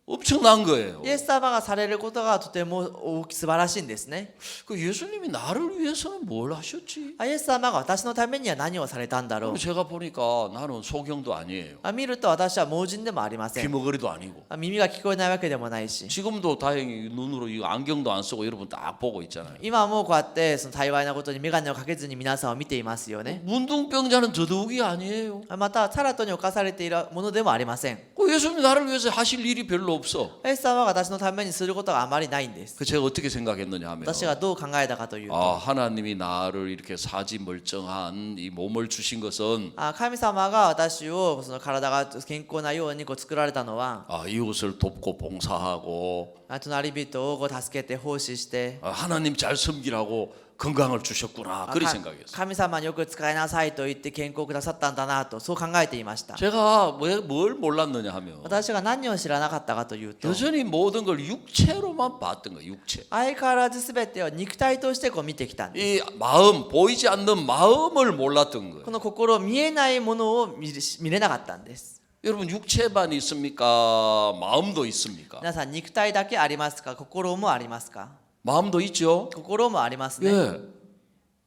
엄청난 거예요. イエス様がされることがとても素晴らしいんですね。 그 예수님이 나를 위해서는 뭘 하셨지? イエス様が私のためには何をされたんだろう。 제가 보니까 나는 소경도 아니에요. 見ると私は盲人でもありません。 귀머거리도 아니고 耳が聞こえないわけでもないし、 지금도 다행히 눈으로 이 안경도 안 쓰고 여러분 딱 보고 있잖아요. 今はもうこうやってその幸いなことに眼鏡をかけずに皆さんを見ていますよね。 문둥병자는 더더욱이 아니에요. またサラトに侵されているものでもありません。 그 예수님이 나를 위해서 하실 일이 별로 없어. イエス様は私のためにすることがあまりないんです。 그 제가 어떻게 생각했느냐 하면 私がどう考えたかというと、 하나님이 나를 이렇게 사지 멀쩡한 이 몸을 주신 것은 神様が私をその体が健康なようにこう作られたのは、 이웃을 돕고 봉사하고 隣人をこう助けて奉仕して、 하나님 잘 섬기라고 건강을 주셨구나 그리 생각했어요. 神様によく使いなさいと言って健康をくださったんだなとそう考えていました。 제가 왜 뭘 몰랐느냐 하면 私が何を知らなかったかというと、 여전히 모든 걸 육체로만 봤던 거예요. 육체. 相変わらず全てを肉体としてこう見てきたんです。 이 마음 보이지 않는 마음을 몰랐던 거예요. この心見えないものを見れなかったんです。 여러분 육체만 있습니까? 마음도 있습니까? 皆さん肉体だけありますか？心もありますか？ 마음도 있죠. 心もありますね。 예.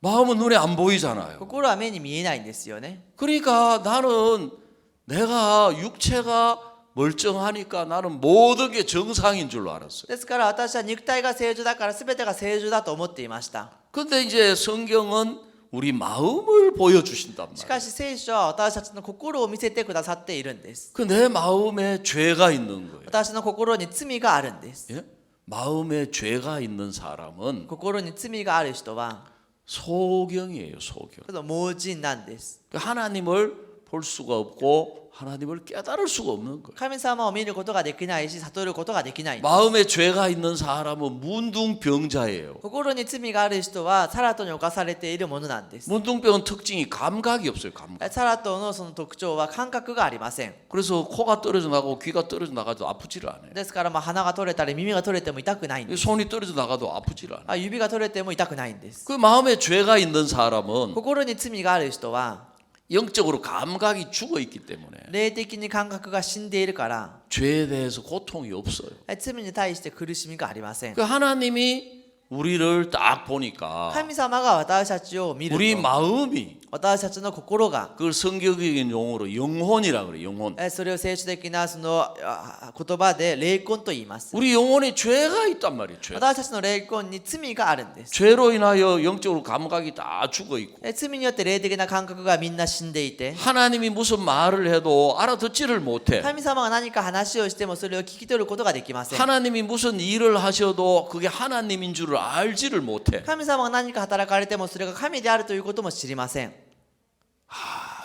마음은 눈에 안 보이잖아요. 心は目に見えないんですよね。 그러니까 나는 내가 육체가 멀쩡하니까 나는 모든 게 정상인 줄로 알았어요. ですから私は肉体が正常だから全てが正常だと思っていました。 근데 이제 성경은 우리 마음을 보여주신단 し 말이에요. かし聖書は私たちの心を見せてくださっているんです。 그 내 마음에 죄가 있는 거예요. 私の心に罪があるんです。 예? 마음에 죄가 있는 사람은 心に罪がある人は 소경이에요. 소경. この盲人なんです。 하나님을 볼 수가 없고 하나님을 깨달을 수가 없는 거예요. 神様を見ることができないし悟ることができない。 마음에 죄가 있는 사람은 문둥병자예요. 心に罪がある人はサラトに侵されているものなんです。 문둥병은 특징이 감각이 없어요. 감각. サラトのその特徴は感覚がありません。 그래서 코가 떨어져 나가고 귀가 떨어져 나가도 아프지를 않아요. ですから鼻が取れたり耳が取れても痛くないんです。 손이 떨어져 나가도 아프지를 않아요. 指が取れても痛くないんです。 그 마음에 죄가 있는 사람은 心に罪がある人は 영적으로 감각이 죽어 있기 때문에 霊的に感覚が死んでいるから 죄에 대해서 고통이 없어요. 罪に対して苦しみがありません。 그 하나님이 우리를 딱 보니까 神様が私たちを見る 우리 と 마음이 私たちの心が 그걸 성경적인 용어로 영혼이라 그래요. 영혼. それを聖書的なその言葉で霊魂と言います。 우리 영혼에 죄가 있단 말이에요. 죄. 私たちの霊魂に罪があるんです。 죄로 인하여 영적으로 감각이 다 죽어 있고 罪によって霊的な感覚がみんな死んでいて 하나님이 무슨 말을 해도 알아듣지를 못해. 神様が何か話をしてもそれを聞き取ることができません。 하나님이 무슨 일을 하셔도 그게 하나님인 줄을 알지를 못해. 神様が何か働かれてもそれが神であるということも知りません。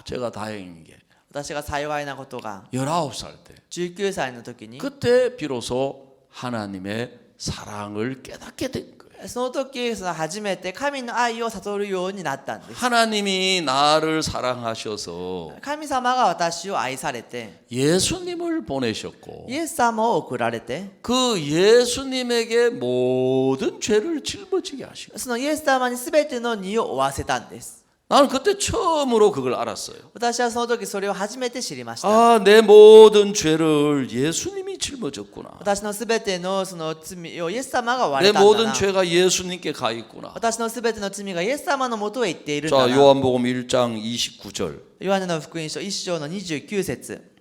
제가 다행인 게 私が幸いなことが 19살 때 19歳の時に 그때 비로소 하나님의 사랑을 깨닫게 된 거예요. その時その初めて神の愛を悟るようになったんです。 하나님이 나를 사랑하셔서 神様が私を愛されて 예수님을 보내셨고 イエス様を送られて 그 예수님에게 모든 죄를 짊어지게 하시고 そのイエス様に全ての荷を負わせたんです。 나는 그때 처음으로 그걸 알았어요. 私はその時それを初めて知りました。 아, 내 모든 죄를 예수님이 짊어졌구나. 私のすべてのその罪をイエス様が負わ 내 れたんだ 모든 な。 죄가 예수님께 가 있구나. 私のすべての罪がイエス様のもとへ行っているんだ 자, な。 요한복음 1장 29절. ヨハネの福音書1章の29節。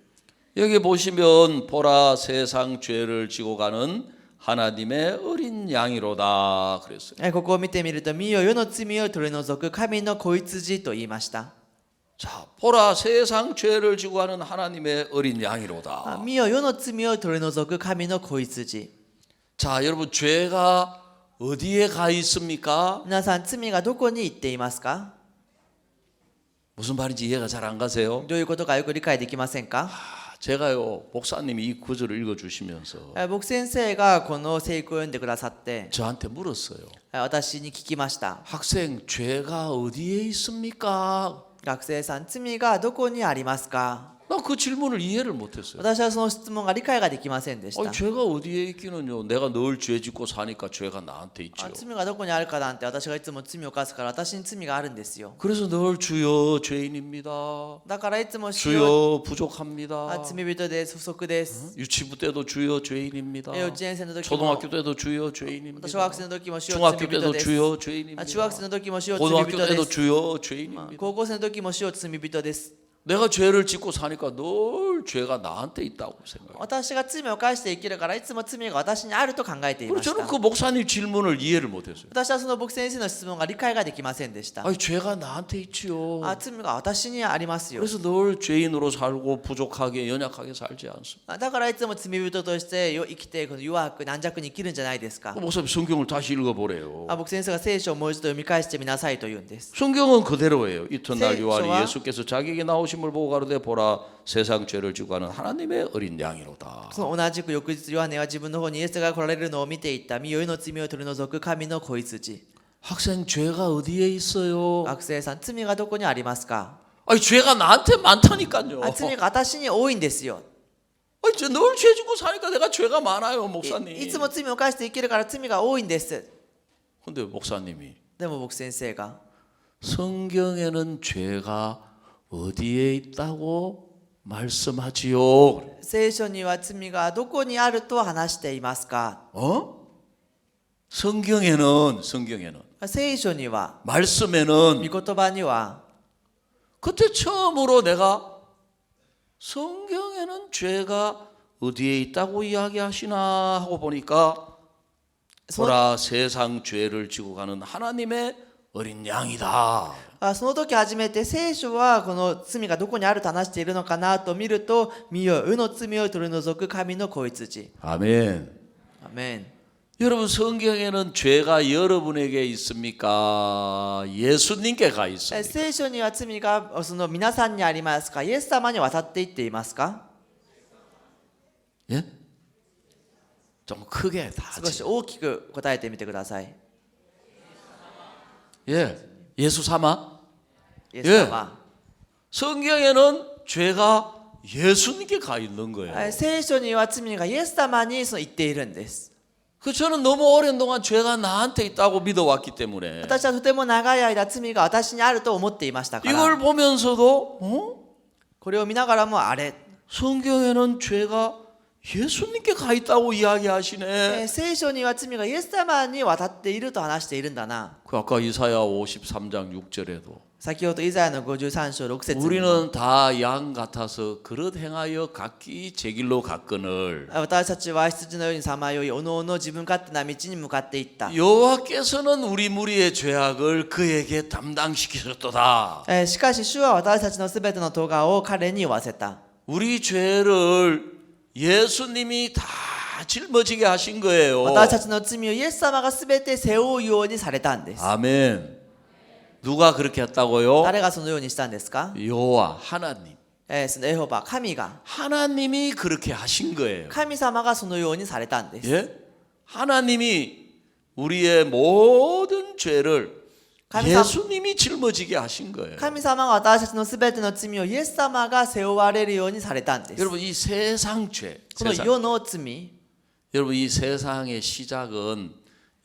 여기 보시면 보라 세상 죄를 지고 가는 하나님의 어린 양이로다 그랬어요. ここを見てみると、見よ世の罪を取り除く神の子羊と言いました。 자, 보라 세상 죄를 지고 가는 하나님의 어린 양이로다. 見よ世の罪を取り除く神の子羊。 자, 여러분 죄가 어디에 가 있습니까? 皆さん、罪がどこに行っていますか？ 무슨 말인지 이해가 잘 안 가세요? どういうことかよく理解できませんか？ 제가요 목사님이 이 구절을 읽어주시면서 僕先生がこの聖句を読んでくださって、 저한테 물었어요. 私に聞きました。 학생 죄가 어디에 있습니까? 学生さん、罪がどこにありますか？ 나 그 질문을 이해를 못했어요. 私はその質問が理解ができませんでした。 아니, 죄가 어디에 있기는요. 내가 늘 죄 짓고 사니까 죄가 나한테 있죠. 罪がどこにあるかなんて、私がいつも罪を犯すから私に罪があるんですよ。 그래서 늘 주여 죄인입니다. だからいつも主よ、 주여 부족합니다. 罪人です、不足です。 유치부 때도 주여 죄인입니다. 幼稚園生の時も、 초등학교 때도 주여 죄인입니다. 小学生の時も主よ、罪 중학교 人 때도 です。 주여 죄인입니다. 中学生の時も主よ、罪 고등학교 人で 때도 す。 주여 죄인입니다. 高校生の時も主よ、罪人です。 내가 죄를 짓고 사니까 늘 죄가 나한테 있다고 생각해요. 私が罪を犯して生きるから、いつも罪が私にあると考えていま 그래서 し 저는 た。 그 목사님 질문을 이해를 못했어요. 私はその牧先生の質問が理解ができませんでした。 아니 죄가 나한테 있지요. 罪が私にありますよ。 그래서 늘 죄인으로 살고 부족하게 연약하게 살지 않습니다. だからいつも罪人として生きて、この弱く軟弱に生きるんじゃないですか。 목사님 성경을 다시 읽어보래요. 僕先生が聖書をもう一度読み返してみなさいと言うんです。 성경은 그대로예요. 이튿날 요한이聖書は 예수께서 자기에게 나오심을 보고 가로되 보라 세상 죄를 지고 가는 하나님의 어린 양이로다. その同じく翌日、ヨハネは自分の方にイエスが来られるのを見ていった。見よ世の罪を取り除く神の子羊。 학생 죄가 어디에 있어요? 学生さん、罪がどこにありますか？ 아니 죄가 나한테 많다니까요. 罪が私に多いんですよ。 아니 늘 죄 짓고 사니까 내가 죄가 많아요, 목사님. いつも罪を犯して生きるから罪が多いんです。 근데 목사님이 でも僕先生が、 성경에는 죄가 어디에 있다고 말씀하지요. 聖書には罪がどこにあると話していますか？ 어? 성경에는 聖書には、 말씀에는 御言葉には、 그때 처음으로 내가 성경에는 죄가 어디에 있다고 이야기하시나 하고 보니까 보라 세상 죄를 지고 가는 하나님의 어린 양이다. その時初めて聖書はこの罪がどこにあると話しているのかなと見ると、見よ世の罪を取り除く神の子羊。 아멘. アメン。 여러분 성경에는 죄가 여러분에게 있습니까? 예수님께 가 있습니까? 聖書には罪がその皆さんにありますか？イエス様に渡っていっていますか？ 예? 좀 크게 少 다. し大きく答えてみてください。 예. 예수 삼아. イエス様。 성경에는 죄가 예수님께 가 있는 거예요. 聖書には罪がイエス様に言っているんです。 그 저는 너무 오랜 동안 죄가 나한테 있다고 믿어왔기 때문에 私はとても長い間罪が私にあると思っていましたか 이걸 ら、 보면서도 これを見ながらもあれ、 성경에는 죄가 예수님께 가 있다고 이야기하시네. 聖書には罪がイエス様に渡っていると話しているんだな。 그 아까 이사야 53장 6절에도 先ほどイザヤの53章6節にも 우리는 다 양 같아서 그릇 행하여 각기 제 길로 갔거늘 私たちは羊のようにさまよい、おのおの自分勝手な道に向かっていった。 여호와께서는 우리 무리의 죄악을 그에게 담당시키셨도다. しかし主は私たちのすべての咎を彼に負わせた。 우리 죄를 예수님이 다 짊어지게 하신 거예요. 私たちの罪をイエス様がすべて背負うようにされたんです。 아멘. 누가 그렇게 했다고요? 誰がそのようにしたんですか？ 여호와 하나님. そのエホバ、神が、 하나님이 그렇게 하신 거예요. 神様がそのようにされたんです。 예? 하나님이 우리의 모든 죄를 예수님이 짊어지게 하신 거예요. 神様が私たちのすべての罪をイエス様が背負われるようにされたんです。 여러분 이 세상 죄, この世の罪、 여러분 이 세상의 시작은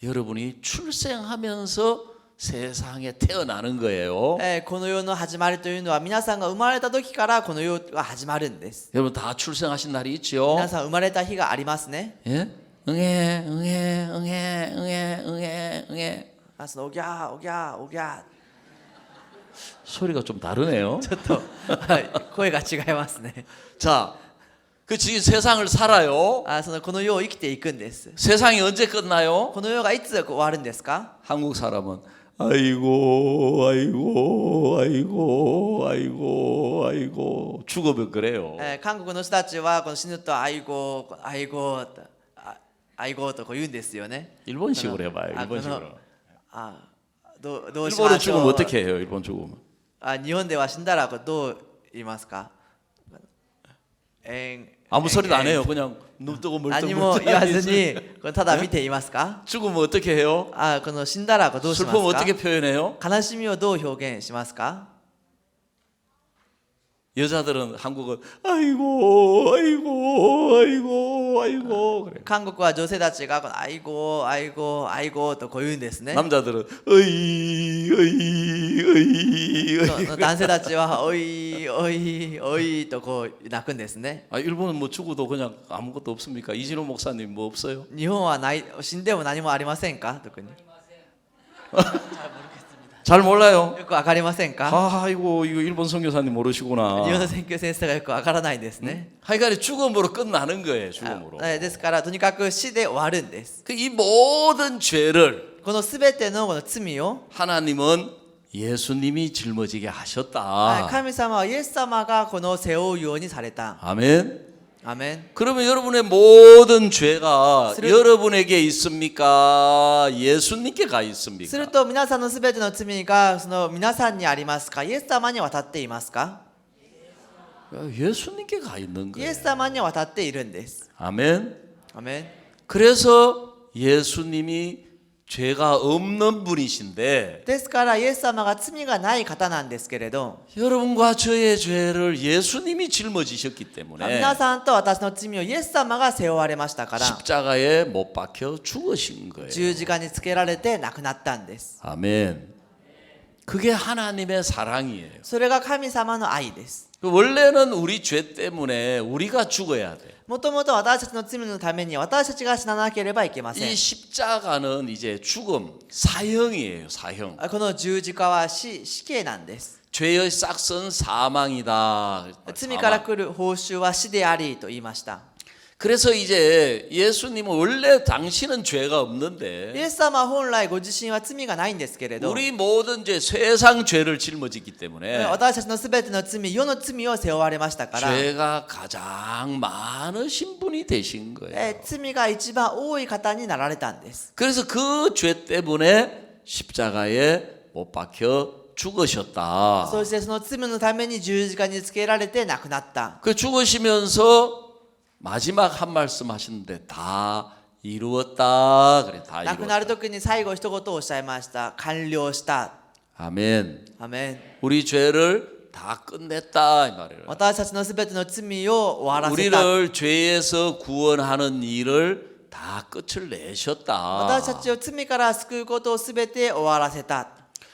여러분이 출생하면서 세상에 태어나는 거예요. この世の始まりというのは皆さんが生まれた時からこの世が始まるんです。 여러분 다 출생하신 날이 있죠? 皆さん生まれた日がありますね。 예? 응애 응애 응애 응애 응애 응애 そのおぎゃーおぎゃーおぎゃ 소리가 좀 다르네요. ーちょっとはい声が違いますね。 자, 그 지금 세상을 살아요. そのこの世を生きていくんです。 세상이 언제 끝나요? この世がいつ終わるんですか？ 한국 사람은 아이고 아이고 아이고 아이고 아이고 죽으면 그래요. 韓国の人たちはこの死ぬと愛語愛語愛語とこう言うんですよね。 일본식으로 해봐요. この 일본식으로. どうし 일본으로 ましょ 죽으면 う。 어떻게 해요? 일본 죽으면. 日本では死んだらこれどう言いますか？ 아무 소리도 안 해요. 그냥 눈 뜨고 물 何 뜨고 も 물 言わず 뜨고 にこれただ見ていますか？ 죽으면 어떻게 해요? この死んだらこれどうします 슬픔 か？ 어떻게 표현해요? 悲しみをどう表現しますか？ 여자들은 한국은 아이고 아이고 아이고 아이고 그래. 韓国は女性たちがこの愛語愛語愛語とこう言うんですね。 남자들은 어이 어이 어이 어이. 男性たちはおいおいおいとこう泣くんですね。 아 일본은 뭐 죽어도 그냥 아무것도 없습니까? 이진호 목사님 뭐 없어요? 日本はない死んでも何もありませんか？特に 잘 몰라요. よくわかりませんか？ 아이고 이거 일본 선교사님 모르시구나. 日本の選挙先生がよくわからないんですね。 하여간에 죽음으로 끝나는 거예요. 죽음으로. ですからとにかく死で終わるんです。 그 이 모든 죄를 このすべてのこの罪を 하나님은 예수님이 짊어지게 하셨다. 神様はイエス様がこの背負うようにされた。 아멘. アメン。 그러면 여러분의 모든 죄가 스르- 여러분에게 있습니까? 예수님께 가 する 있습니까? と皆さんのすべての罪がその皆さんにありますか？イエス様に渡っていますか？ 예수님께 가 있는 イ 거예요. エス様に渡っているんです。 아멘. アメン。 그래서 예수님이 죄가 없는 분이신데 ですからイエス様が罪がない方なんですけれど、 여러분과 저의 죄를 예수님이 짊어지셨기 皆 때문에 さんと私の罪をイエス様が背負われましたから、 십자가에 못 박혀 죽으신 거예요. 十字架につけられて亡くなったんです。 아멘. 그게 하나님의 사랑이에요. それが神様の愛です。 원래는 우리 죄 때문에 우리가 죽어야 돼. もともと私たちの罪のために私たちが死ななければいけません 이 。 십자가는 이제 죽음, 사형이에요. 사형. この十字架は死刑なんです。 죄의 싹은 사망이다. 罪から 사망. 来る報酬は死でありと言いました。 그래서 이제 예수님은 원래 당신은 죄가 イ 없는데 エス様は本来ご自身は罪がないんですけれど、 우리 모든 죄, 세상 죄를 짊어지기 때문에 私たちのすべての罪、世の罪を背負われましたから、 죄가 가장 많으신 분이 되신 거예요. 罪が一番多い方になられたんです。 그래서 그 죄 때문에 십자가에 못 박혀 죽으셨다. そしてその罪のために十字架につけられて亡くなった。 그 죽으시면서 마지막 한 말씀 하시는데 다 이루었다. 그래 다 亡くなる 이루었다. 時に最後一言おっしゃいました。完了した。 아멘. アメン。 우리 죄를 다 끝냈다 이 말이에요. 私たちのすべての罪を終わらせた。 우리를 죄에서 구원하는 일을 다 끝을 私 내셨다. たちを罪から救うことをすべて終わらせた。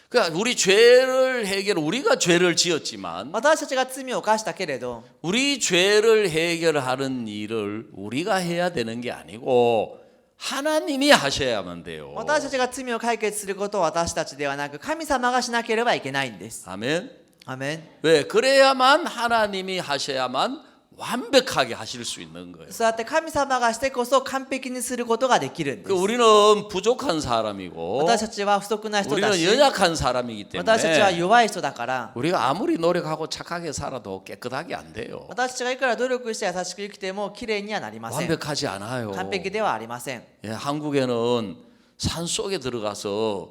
그러니까 우리 죄를 해결 우리가 죄를 지었지만 私たちが罪を犯したけれど、 우리 죄를 해결하는 일을 우리가 해야 되는 게 아니고 하나님이 하셔야만 돼요. 私たちが罪を解決することを私たちではなく神様がしなければいけないんです。 아멘. アメン。 왜? 그래야만 하나님이 하셔야만 완벽하게 하실 수 있는 거예요. そうやって神様がしてこそ完璧にすることができるんで 그 す。 우리는 부족한 사람이고 私たちは不足な人だ 우리는 し、 연약한 사람이기 私たちは 때문에 弱い人だから、 우리가 아무리 노력하고 착하게 살아도 깨끗하게 안 돼요. 私たちがいくら努力して優しく生きてもきれいにはなりません。 완벽하지 않아요. 完璧ではありません。 예, 한국에는 산 속에 들어가서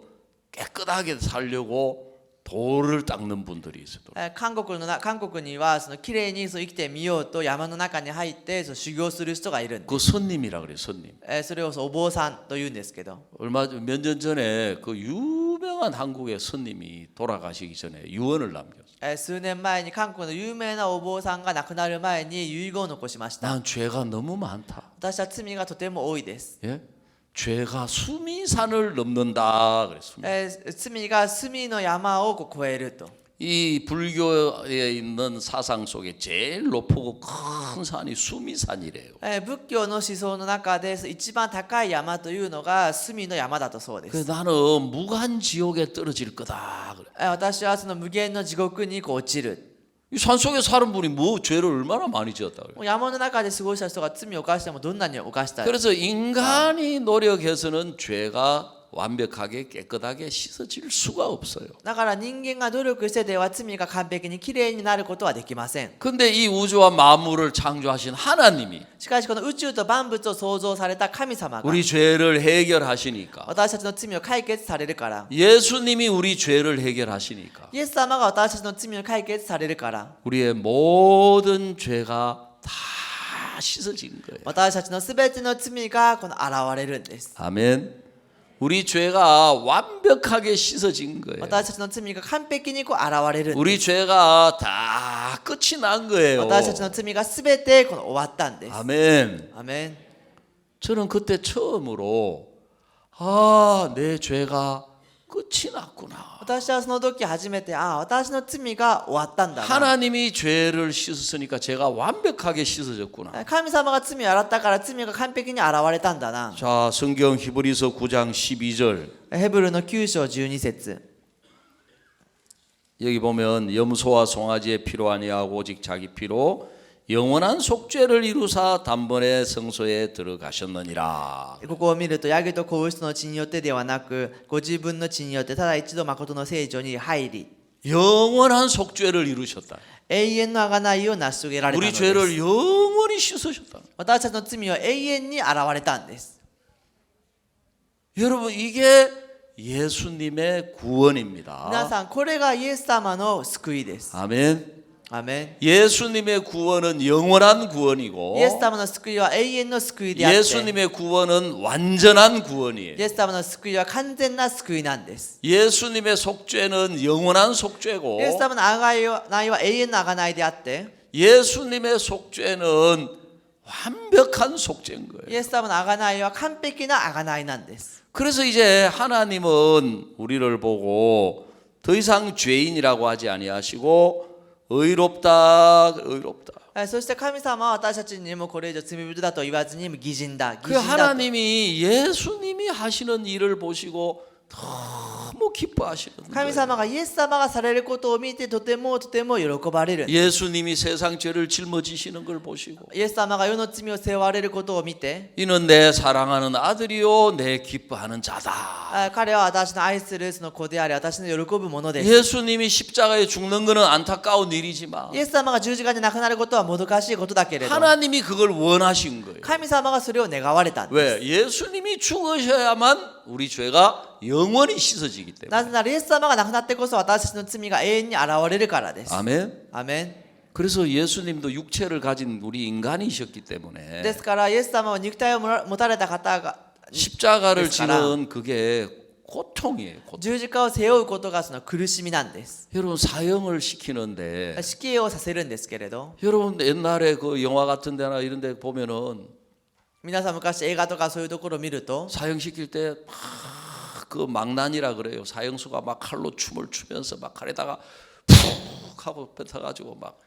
깨끗하게 살려고 돌을 닦는 분들이 있어요. 韓国にはそのきれいにそう生きてみようと山の中に入ってそう修行する人がいるんで 그 선님이라 그래요. 선님. す。それをそうお坊さんと言うんですけど、 몇 년 전에 그 유명한 한국의 선님이 돌아가시기 전에 유언을 남겼어요. 数年前に韓国の有名なお坊さんが亡くなる前に遺言を残しました。 난 죄가 너무 많다. 私は罪がとても多いです。 예? 죄가 수미산을 넘는다 그랬습니다. 罪が隅の山をこう越えると。 이 불교에 있는 사상 속에 제일 높고 큰 산이 수미산이래요. 仏教の思想の中で一番高い山というのが隅の山だとそうで 그래서 す。 나는 무간 지옥에 떨어질 거다. 그래. 私はその無限の地獄に落ちる。 이 산속에 사는 분이 뭐 죄를 얼마나 많이 지었다 그래. もう山の中で過ごした人が罪を犯してもどんなに犯したら 그래서 인간이 노력해서는 죄가 완벽하게 깨끗하게 씻어질 수가 없어요. だから人間が努力してでは罪が完璧にきれいになることはできません。 근데 이 우주와 만물을 창조하신 하나님이 しかしこの宇宙と万物を創造された神様が 우리 죄를 해결하시니까 私たちの罪を解決されるから、 예수님이 우리 죄를 해결하시니까 イエス様が私たちの罪を解決されるから、 우리의 모든 죄가 다 씻어진 거예요. 私たちのすべての罪がこの現れるんです。 아멘. 우리 죄가 완벽하게 씻어진 거예요. 私たちの罪が完璧にこう現れるんです。 우리 죄가 다 끝이 난 거예요. 私たちの罪がすべてこの終わったんです。 아멘. アメン。 저는 그때 처음으로 내 죄가 끝이 났구나. 私はその時初めて私の罪が終わったんだな。 하나님이 죄를 씻었으니까 제가 완벽하게 씻어졌구나. 神様が罪を洗ったから罪が完璧に現れたんだな。 자, 성경 히브리서 9장 12절. ヘブルの9章12節 여기 보면 염소와 송아지의 피로 아니하고 오직 자기 피로 영원한 속죄를 이루사 단번에 성소에 들어가셨느니라. ここを見ると、ヤギと子牛の血によってではなく、ご自分の血によってただ一度誠の聖所に入り、 영원한 속죄를 이루셨다. 永遠の贖いを成し遂げられたの 우리 です。 죄를 영원히 씻으셨다. 私たちの罪を永遠に現れたんです。 여러분 이게 예수님의 구원입니다. 皆さん、これがイエス様の救いです。 아멘. アメ 예수님의 구원은 영원한 구원이고 ン。イエス様の救いは永遠の救いであって、 예수님의 구원은 완전한 구원이에요. イエス様の救いは完全な救いなんです。 예수님의 속죄는 영원한 속죄고 イエス様の贖いは永遠の贖いであって、 예수님의 속죄는 완벽한 속죄인 거예요. イエス様の贖いは完璧な贖いなんです。 그래서 이제 하나님은 우리를 보고 더 이상 죄인이라고 하지 아니하시고 의롭다. そして神様は私たちにもこれ以上罪人だと言わずに義人だ、義 그 人だと。 하나님이 예수님이 하시는 일을 보시고 너무 기뻐하시는 神 거예요. 様がイエス様がされることを見てとても喜ばれる。 예수님이 세상 죄를 짊어지시는 걸 보시고 イエス様が世の罪を背負われることを見て、 이는 내 사랑하는 아들이요 내 기뻐하는 자다. 彼は私の愛するその子であり、私の喜ぶものです。 예수님이 십자가에 죽는 것은 안타까운 일이지만 イエス様が十字架で亡くなることはもどかしいことだけれど、 하나님이 그걸 원하신 거예요. 神様がそれを願われたんです。 왜? 예수님이 죽으셔야만 우리 죄가 영원히 씻어지기 때문에. なぜならイエス様が亡くなってこそ私たちの罪が永遠に現れるからです。 아멘. アメン。 그래서 예수님도 육체를 가진 우리 인간이셨기 때문에 ですからイエス様は肉体を持たれた方が 십자가를 ですから 지는 그게 고통이에요. 고통. 十字架を背負うことがその苦しみなんです。 여러분 사형을 시키는데 死刑をさせるんですけれど、 여러분 옛날에 그 영화 같은 데나 이런 데 보면은 皆さん昔映画とかそういうところを見ると、 사형 시킬 때 그 망난이라 그래요. 사형수가 막 칼로 춤을 추면서 막 칼에다가 푹 하고 뱉어가지고 막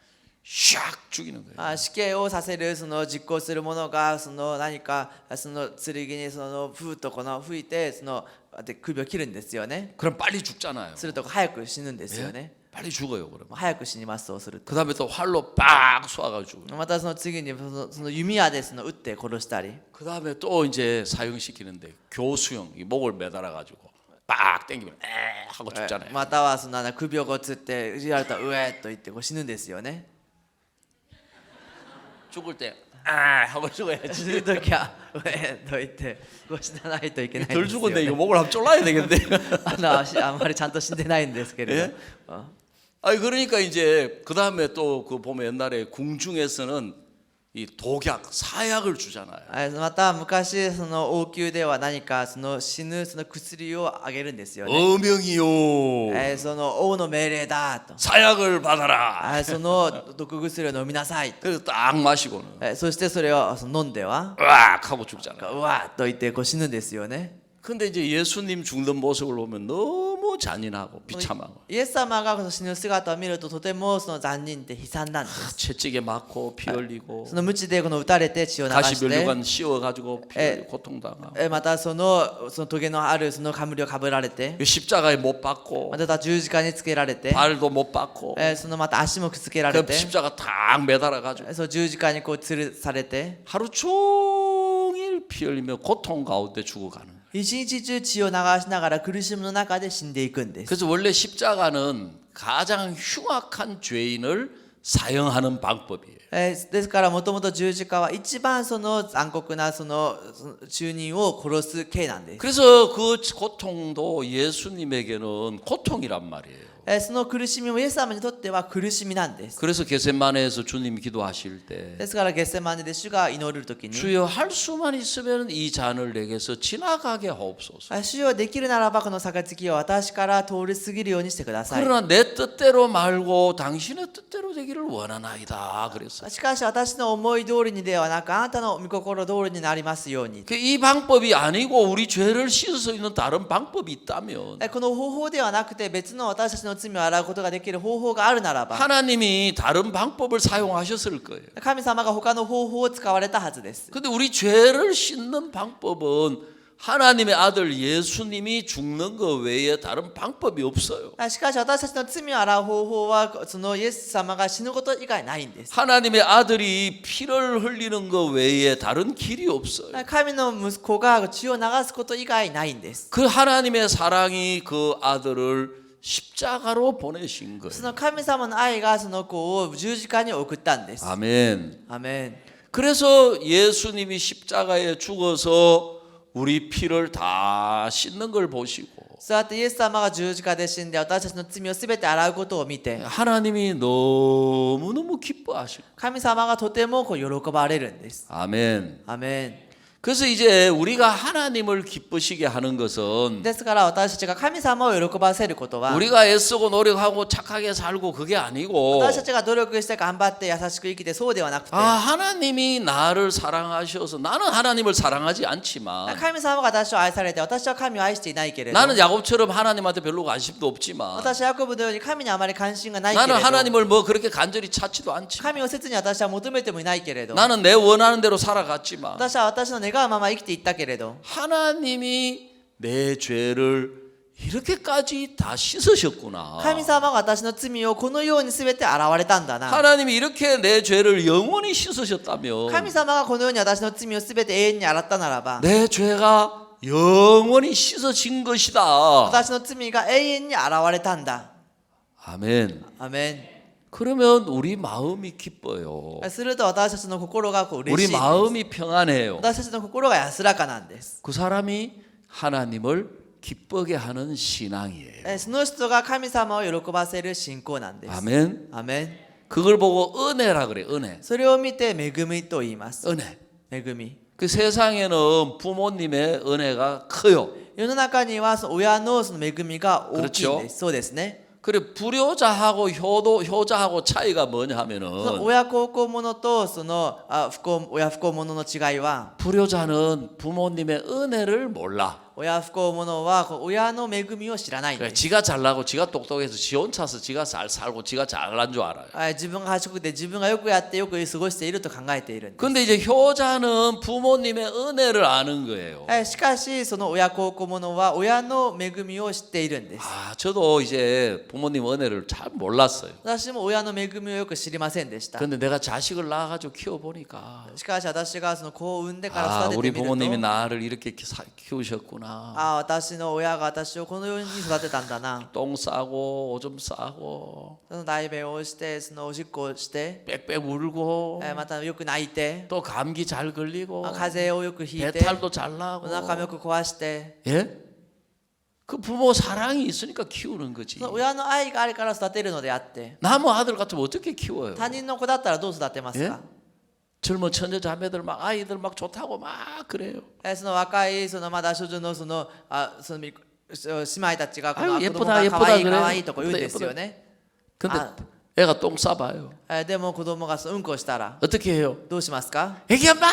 샥 죽이는 거예요. 死刑をさせるその実行する者がその何かその剣にそのふーっとこの吹いてそので首を切るんですよね。 그럼 빨리 죽잖아요. すると早く死ぬんですよね。 빨리 죽어요. 그러면. 早く死にます、そうすると。 그 다음에 또 활로 빡 쏘아가지고. またその次にその弓矢でその撃って殺したり、 그 다음에 또 이제 사형시키는데 교수형 이 목을 매달아가지고 빡 땡기면 에 하고 죽잖아요. またはその首をこうつってやるとうえっと言ってこう死ぬんですよね。 죽을 때 아 하고 죽어야지. 死ぬ時はうえっと言ってこう死なないといけないんですよ 덜 ね。 죽었네. 이거 목을 한번 잘라야 되겠네. あんまりちゃんと死んでないんですけれど。 아니 그러니까 이제 그 다음에 또 그 보면 옛날에 궁중에서는 이 독약, 사약을 주잖아요. また昔その王宮では何かその死ぬその薬をあげるんですよね。 어명이요. その王の命令だと。 사약을 받아라. その毒薬を飲みなさい。 그래서 딱 마시고는 そしてそれをその飲んでは 으악 하고 죽잖아요. うわっと言ってこう死ぬんですよね。 근데 이제 예수님 죽는 모습을 보면 너무 잔인하고 비참하고 イエス様がこの死ぬ姿を見るととてもその残忍で悲惨なんです。 채찍에 맞고 피 흘리고 その鞭でこの打たれて血を流し 가시면류관 씌워가지고 피 흘리고 고통당하고 て、またそのトゲのあるその冠をかぶられて、 십자가에 못 박고 また十字架につけられて、 발도 못 박고 そのまた足もくっつけられ 그 て、 십자가 탁 매달아가지고 そう十字架にこう吊るされて、 하루 종일 피 흘리며 고통 가운데 죽어가는. 一日中血を流しながら苦しみの中で死んでいくんです。 그래서 원래 십자가는 가장 흉악한 죄인을 사형하는 방법이에요. ですからもともと十字架は一番その残酷なその中人を殺す刑なんです。 그래서 그 고통도 예수님에게는 고통이란 말이에요. その苦しみもイエス様にとっては苦しみなんです。 그래서 게셋마네에서 주님이 기도하실 때 ですからゲッセマネで主が祈るときに、 주여 할 수만 있으면 이 잔을 내게서 지나가게 하옵소서. 主よできるならばこの杯を私から通り過ぎるようにしてください。 그러나 내 뜻대로 말고 당신의 뜻대로 되기를 원하나이다 그랬어요. しかし私の思い通りにではなくあなたの御心通りになりますように。 이 방법이 아니고 우리 죄를 씻을 수 있는 다른 방법이 있다면 この方法ではなくて別の私たちの罪を洗うことができる方法があるならば、 하나님이 다른 방법을 사용하셨을 거예요. 神様が他の方法を使われたはずです。 근데 우리 죄를 씻는 방법은 하나님의 아들 예수님이 죽는 것 외에 다른 방법이 없어요. しかし私たちの罪を洗う方法はそのイエス様が死ぬこと以外ないんです。 하나님의 아들이 피를 흘리는 것 외에 다른 길이 없어요. 神の息子が血を流すこと以外ないんです。 그 하나님의 사랑이 그 아들을 십자가로 보내신 そ 거예요. の神様の愛がその子を十字架に送ったんです。 아멘. アメン。 그래서 예수님이 십자가에 죽어서 우리 피를 다 씻는 걸 보시고 そうやってイエス様が十字架で死んで私たちの罪をすべて洗うことを見て、 하나님이 너무너무 기뻐하시고 神様がとてもこう喜ばれるんです。 아멘. アメン。 그래서 이제 우리가 하나님을 기쁘시게 하는 것은 ですから私たちが神様を喜ばせることは、 우리가 애쓰고 노력하고 착하게 살고 그게 아니고 私たちが努力して頑張って優しく生きてそうではなくて、 하나님이 나를 사랑하셔서 나는 하나님을 사랑하지 않지만 神様が私を愛されて私は神を愛していないけれど、 나는 야곱처럼 하나님한테 별로 관심도 없지만 私はヤコブのように神にあまり関心がないけれ 나는 ど、 하나님을 뭐 그렇게 간절히 찾지도 않지만 神を切に私は求めてもいないけれど、 나는 내 원하는 대로 살아갔지만 私は私の願うまま生きていったけれど、 하나님이 내 죄를 이렇게까지 다 씻으셨구나. 神様が私の罪をこのように全て洗われたんだな。 하나님이 이렇게 내 죄를 영원히 씻으셨다면 神様がこのように私の罪を全て永遠に洗ったならば、 내 죄가 영원히 씻어진 것이다. 私の罪が永遠に洗われたんだ。 아멘. アメ 그러면 우리 마음이 기뻐요. ン。すると私たちの心がこう嬉 우리 しいんです。 마음이 평안해요. 私たちの心が安らかなんです。 그 사람이 하나님을 기쁘게 하는 신앙이에요. その人が神様を喜ばせる信仰なんです。 아멘. アメン。 그걸 보고 은혜라 그래. 은혜. それを見て恵みと言います。 은혜. 恵み。 그 세상에는 부모님의 은혜가 커요. 世の中にはその親のその恵みが大きいんです。そうですね。 그래 불효자하고 효자하고 차이가 뭐냐 その 하면은 親孝行者とその親不孝者の違いは、 불효자는 부모님의 은혜를 몰라. 親不孝者はこう親の恵みを知らないん 그래, です。 지가 잘나고 지가 똑똑해서 지 혼자서 지가 잘 살고 지가 잘난 줄 알아요. 自分が賢くて自分がよくやってよく過ごしていると考えているんです。 근데 이제 효자는 부모님의 은혜를 아는 거예요. しかしその親孝行者は親の恵みを知っているんです。 저도 이제 부모님 은혜를 잘 몰랐어요. 私も親の恵みをよく知りませんでした。 근데 내가 자식을 낳아가지고 키워보니까 しかし私がその子を産んでから育て 우리 てみる 부모님이 と、 나를 이렇게 키우셨구나. 私の親が私をこのように育てたんだな。 똥 싸고 오줌 싸고 その大便をしてそのおしっこをして、 빽빽 울고 またよく泣いて、 또 감기 잘 걸리고 風邪をよくひいて、 배탈도 잘 나고 お腹もよく壊して、 예? 그 부모 사랑이 있으니까 키우는 거지. その親の愛があるから育てるのであって、 남의 아들 같으면 어떻게 키워요? 他人の子だったらどう育てますか？ 젊은 처녀 자매들 막 아이들 막 좋다고 막 그래요. その若いそのまだ処女のその姉妹たちがこの 아유, 子供が 예쁘다, 可愛い 예쁘다 可愛いとか言うんですよね。 근데 아. 애가 똥 싸봐요. でも子供がうんこしたら 어떻게 해요? どうしますか？ 애기 엄마,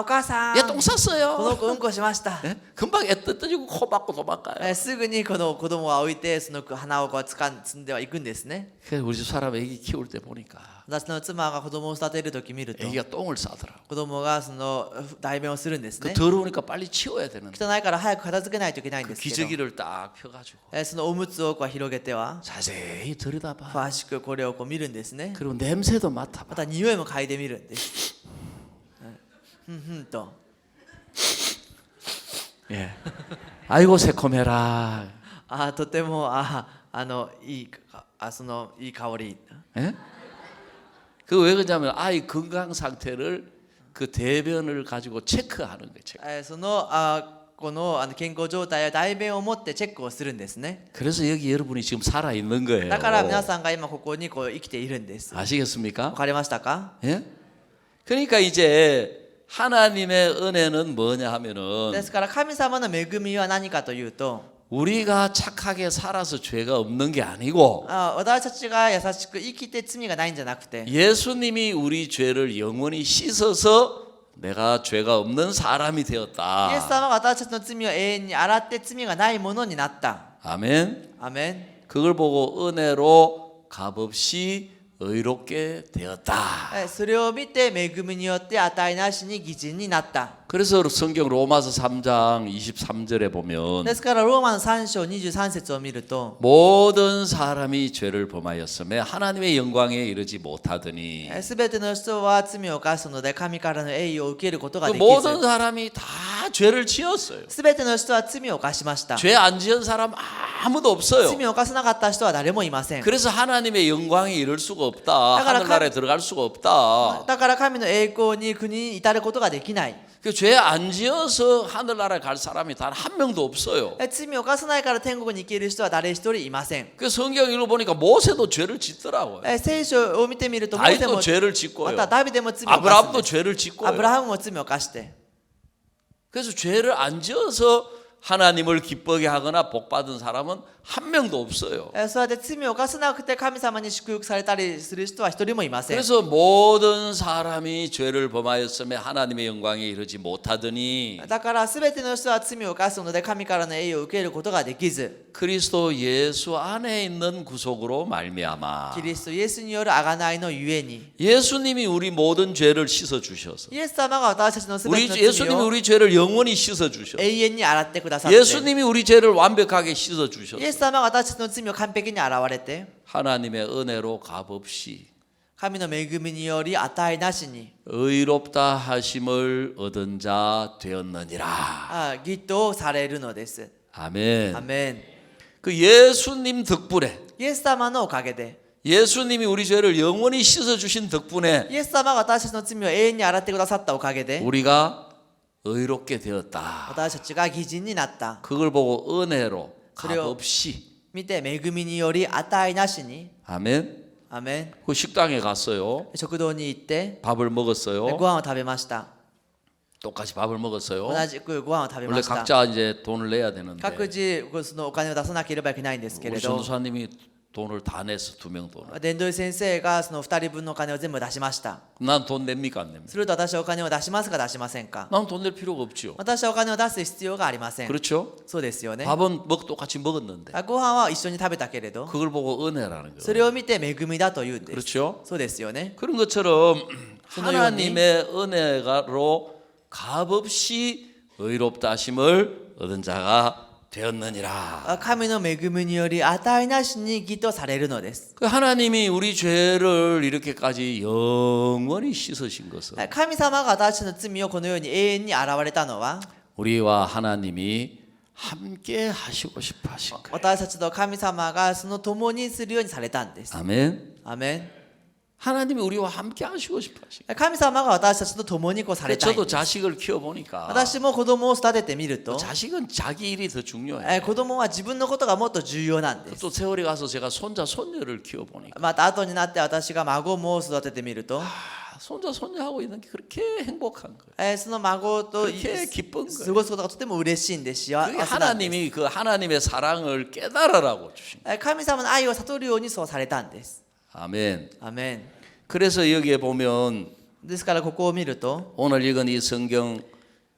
お母さん、 얘 똥 こ 쌌어요. の子うんこしました。 예? 금방 애 뜯어지고 코 막고 도망가요. すぐにこの子供は置いてその鼻をこう掴んではいくんですね。 그래서 우리 집 사람 애기 키울 때 보니까 私の妻が子供を育てる時見ると 애기가 똥을 싸더라고. 子供がその代弁をするんです 그 ね。 더러우니까 빨리 치워야 되는데 汚いから早く片付けないといけないん 그 ですけど、 기저귀를 딱 펴가지고 そのおむつをこう広げては 자세히 들여다봐. 詳しくこれをこう見るんですね。 그리고 냄새도 맡아봐. また匂いも嗅いでみるんです。ふんふんと。 예. 아이고 새콤해라. とてもいいそのいい香り。 예? 그 왜 그러냐면 아이 건강 상태를 그 대변을 가지고 체크하는 거예요. 체크. そのこの健康状態や代弁を持ってチェックをするんですね。 그래서 여기 여러분이 지금 살아 있는 거예요. だから皆さんが今ここにこう生きているんです。わ 아시겠습니까? かりましたか？ 예? 그러니까 이제 하나님의 은혜는 뭐냐 하면은 ですから神様の恵みは何かというと、 우리가 착하게 살아서 죄가 없는 게 아니고 私たちが優しく生きて罪がないんじゃなくて、 예수님이 우리 죄를 영원히 씻어서 내가 죄가 없는 사람이 イエス 되었다. 様が私たちの罪を永遠に洗って罪がないものになった。 아멘. アメン。 그걸 보고 은혜로 값없이 의롭게 되었다. それを見て恵みによって値なしに義人になった。 그래서 성경 로마서 3장 23절에 보면 ですからローマの3章23節を見ると、 모든 사람이 죄를 범하였음에 하나님의 영광에 이르지 못하더니 すべての人は罪を犯すので神からの栄誉を受けることが 그 でき 모든 ず、 사람이 다 죄를 지었어요. すべての人は罪を犯しました。 죄 안 지은 사람 아무도 없어요. 罪を犯さなかった人は誰もいません。 그래서 하나님의 영광에 이를 수가 없다. 그러니까 하늘나라에 들어갈 수가 없다. だから神の栄光に国に至ることができない。 그 죄 안 지어서 하늘나라에 갈 사람이 단 한 명도 없어요. 罪を犯さないから天国に行ける人は誰一人いません。 그 성경 읽어보니까 모세도 죄를 짓더라고요. 聖書を見てみると、モーセ 다윗도 も 죄를 ま 짓고요. たダビデも罪を犯すん 아브라함도 です。 죄를 ア 짓고요. ブラハムも罪を犯して。 그래서 죄를 안 지어서 하나님을 기쁘게 하거나 복 받은 사람은 한 명도 없어요. そうやって罪を犯さなくて神様に祝福されたりする人は一人もいません。 그래서 모든 사람이 죄를 범하였음에 하나님의 영광에 이르지 못하더니 だからすべての人は罪を犯すので神からの栄誉を受けることができず、 그리스도 예수 안에 있는 구속으로 말미암아 キリストイエスによる贖いのゆえに、 예수님이 우리 모든 죄를 씻어 주셔서 イエス様が私たちのすべ 우리 ての罪 예수님이 を 우리 죄를 영원히 씻어 주셔서 永遠に洗ってくださって、 예수님이 우리 죄를 완벽하게 씻어 イ 주셔서 エス様が私たちの罪を完璧に洗われて、 하나님의 은혜로 값없이 神の恵みにより値なしに 의롭다 하심을 얻은 자 되었느니라. 義とされるのです。 아멘. アメン。 그 예수님 덕분에 イエス様のおかげで、 예수님이 우리 죄를 영원히 씻어 주신 덕분에 イエス様が私たちの罪を永遠に洗ってくださったおかげで、 우리가 의롭게 되었다. 私たちが義人になった。 그걸 보고 은혜로 그래요. 값없이 見て恵みにより値なしに、 아멘. アメン。 그 식당에 갔어요. 食堂に行って 밥을 ご 먹었어요. 飯を食べました。 똑같이 밥을 먹었어요. 同じくご飯を食べ 원래 ました。 각자 이제 돈을 내야 되는데 各自そのお金を出さなければいけないんですけ 우리 れど、 전도사님이 돈을 다 냈어. 2명 돈을. 伝道先生がその2人分のお金を全部出しました。 난 돈 냅니까 안 냅니까? すると私はお金を出しますか出しませんか？ 난 돈 낼 필요가 없죠. 私はお金を出す必要がありません。 그렇죠? そうですよね。 밥은 똑같이 먹었는데 ご飯は一緒に食べたけれど、 그걸 보고 은혜라는 そ 거예요. れを見て恵みだというんです。 그렇죠? そうですよね。 그런 것처럼 그노요니? 하나님의 은혜로 값없이 의롭다 하심을 얻은 자가 되었느니라. 神の恵みにより値なしに義とされるのです。 그 하나님이 우리 죄를 이렇게까지 영원히 씻으신 것은 神様が私の罪をこのように永遠に洗われたのは、 우리와 하나님이 함께 하시고 싶어 하신 거예요. 私たちと神様がその共にするようにされたんです。 아멘. アメン。 하나님이 우리와 함께 하시고 싶어 하신 거예요. 神様が私たちと共にされたいん 저도 です。 자식을 키워보니까 私も子供を育ててみると、 자식은 자기 일이 더 중요해요. 子供は自分のことがもっと重要なんです。 또 세월이 가서 제가 손자 손녀를 키워보니까 また後になって私が孫も育ててみると、 손자 손녀하고 있는 게 그렇게 행복한 거예요. その孫と 그렇게 기쁜 過 거예요. ごすことがとても嬉しいんで幸せ 그게 なんです。 하나님이 그 하나님의 사랑을 깨달으라고 주신 거예요. 神様の愛を悟るようにそうされたんです。 아멘. アメン。 그래서 여기에 보면 ですからここを見ると、 오늘 읽은 이 성경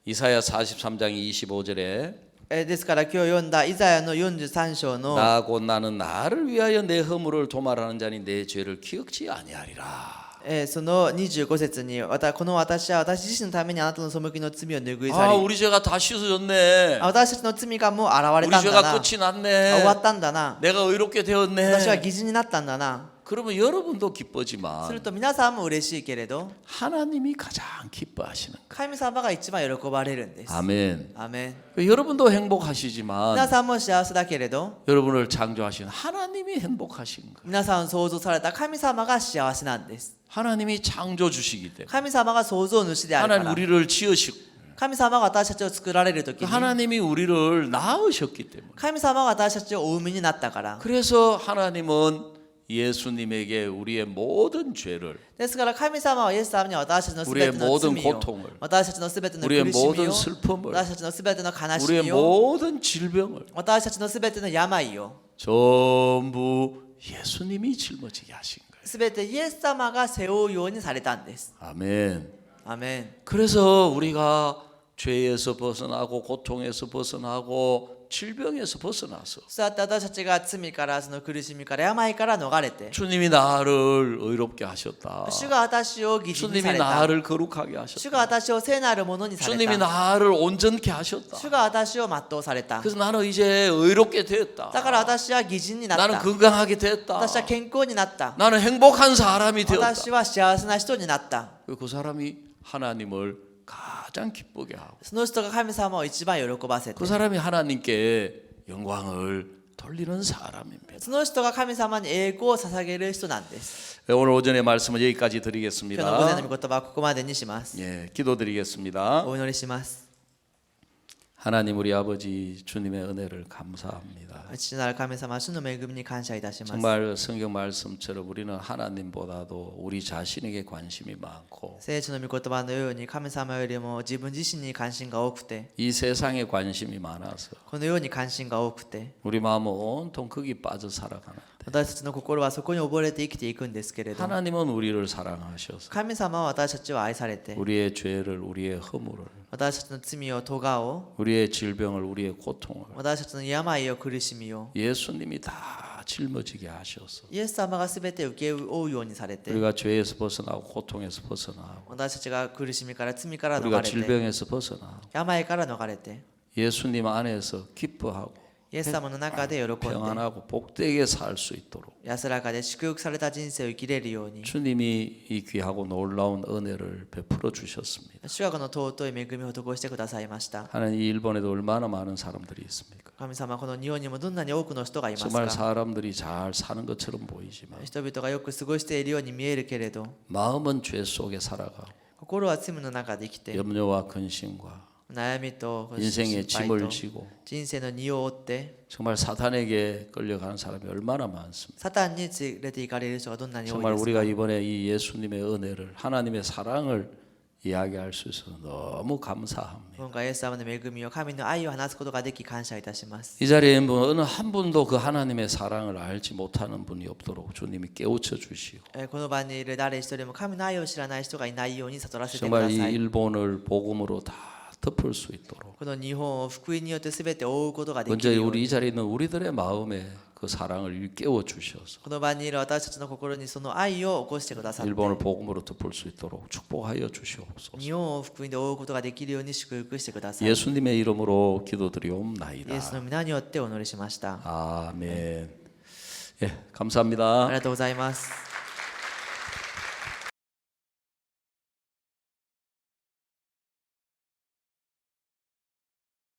이사야 43장 25절에 ですから今日読んだイザヤの43章の 나 곧 나는 나를 위하여 내 허물을 도말하는 자니 내 죄를 기억지 아니하리라. その25節にこの私は私自身のためにあなたの背きの罪を拭い去 아 り 우리 죄가 다 씻어졌네. 私たちの罪がもう現れ 우리 たんだ 죄가 な 끝이 終わ 났네. ったんだな 내가 의롭게 私は 되었네. 義人になったんだな 그러면 여러분도 する 기쁘지만 と皆さんも嬉しいけれど 하나님이 가장 기뻐하시는 거예요. 神様が一番喜ばれるんです。 아멘. アメン。 여러분도 행복하시지만 皆さんも幸せだけれど 여러분을 창조하신 하나님이 행복하신 거예요. 皆さんを創造された神様が幸せなんです。 하나님이 창조주시기 때문에 神様が創造主であるか 하나님 ら 우리를 지으시고 神様が私たちを作られる時に 하나님이 우리를 낳으셨기 때문에 神様が私たちをお産みになったから 그래서 하나님은 예수님에게 우리의 모든 죄를 ですから神様はイエス様に私たちのすべ 우리의 ての 모든 罪を 고통을 私たちのすべての 우리의 苦しみ 모든 を 슬픔을 私たちのすべての悲し 우리의 みを 모든 질병을 私たちのすべての病を 전부 예수님이 짊어지게 하신 거예요. すべてイエス様が背負うようにされたんです。 아멘. アメン。 그래서 우리가 죄에서 벗어나고 고통에서 벗어나고 질병에서 벗어나서 そうやって私たちが罪からその苦しみから病から逃れて 주님이 나를 의롭게 하셨다. 主が私を義人にさ 주님이 れた 나를 거룩하게 主が 하셨다. 私を聖なるものにされ 주님이 た 나를 온전케 하셨다. 主が私を全うされた 그래서 나는 이제 의롭게 되었다. だから私は義人になっ 나는 た 건강하게 됐다. 私は健康になった 나는 행복한 사람이 되었다. 私は幸せな人になった 그 사람이 하나님을 가장 기쁘게 하고 その人が神様を一番喜ばせて 그 사람이 하나님께 영광을 돌리는 사람입니다. その人が神様に栄光を捧げる人なんです 오늘 오전의 말씀은 여기까지 今日の午前の 드리겠습니다. 御言葉はここまでにします 예, 기도드리겠습니다. お祈りします 하나님 우리 아버지 주님의 은혜를 감사합니다. 父なる神様主の恵みに感謝いたします 정말 성경 말씀처럼 우리는 하나님보다도 우리 자신에게 관심이 많고 聖書の御言葉のように神様よりも自分自身に関心が多くて 이 세상에 관심이 많아서 このように関心が多くて 우리 마음은 온통 거기 빠져 살아가는데 私たちの心はそこに溺れて生きていくんですけれど 하나님은 우리를 사랑하셔서 神様は私たちを愛されて 우리의 죄를 우리의 허물을 私たちの罪を咎を 우리의 질병을 우리의 고통을 私たちの病を苦しみを 예수님이 다 짊어지게 하셔서 イエス様が全て請け負うようにされて 우리가 죄에서 벗어나고 고통에서 벗어나고 私たちが苦しみから罪から 우리가 逃れて 질병에서 벗어나고 病から逃れて 예수님 안에서 기뻐하고 イエス様の中で喜んで 평안하고 복되게 살 수 있도록 安らかで祝福された人生を生きれるように 주님이 이 귀하고 놀라운 은혜를 베풀어 주셨습니다. 主がこの尊い恵みを施してくださいました 하나님 이 일본에도 얼마나 많은 사람들이 있습니까? 神様この日本にもどんなに多くの人がいます 정말 か 사람들이 잘 사는 것처럼 보이지만 人々がよく過ごしているように見えるけれど 마음은 죄 속에 살아가고 心は罪の中で生きて 염려와 근심과 悩みと 인생의 心配 짐을 と 지고 人生の荷を負って 정말 사탄에게 끌려가는 사람이 얼마나 많습니다. サタンに連れて行かれる人がどんなに多い 정말 ですか 우리가 이번에 이 예수님의 은혜를 하나님의 사랑을 이야기할 수 있어서 너무 감사합니다. 今回イエス様の恵みを神の愛を話すことができ感謝いたします 이 자리에 어느 한 분도 그 하나님의 사랑을 알지 못하는 분이 없도록 주님이 깨우쳐 주시고 この場にいる誰一人も神の愛を知らない人がいないように悟らせてく 정말 だ 이 さい 일본을 복음으로 다 덮을 수 있도록 この日本を福音によって全て覆うことができ 먼저 るよう 우리 に 이 자리에 있는 우리들의 마음에 그 사랑을 깨워 주셔서 この場にいる私たちの心にその愛を起こしてくださって 일본을 복음으로 덮을 수 있도록 축복하여 주시옵소서. 日本を福音で覆うことができるように祝福してください 예수님의 이름으로 イエス 기도드리옵나이다. の皆によってお祈りしました 아멘. 예, あ 감사합니다. りがとうございます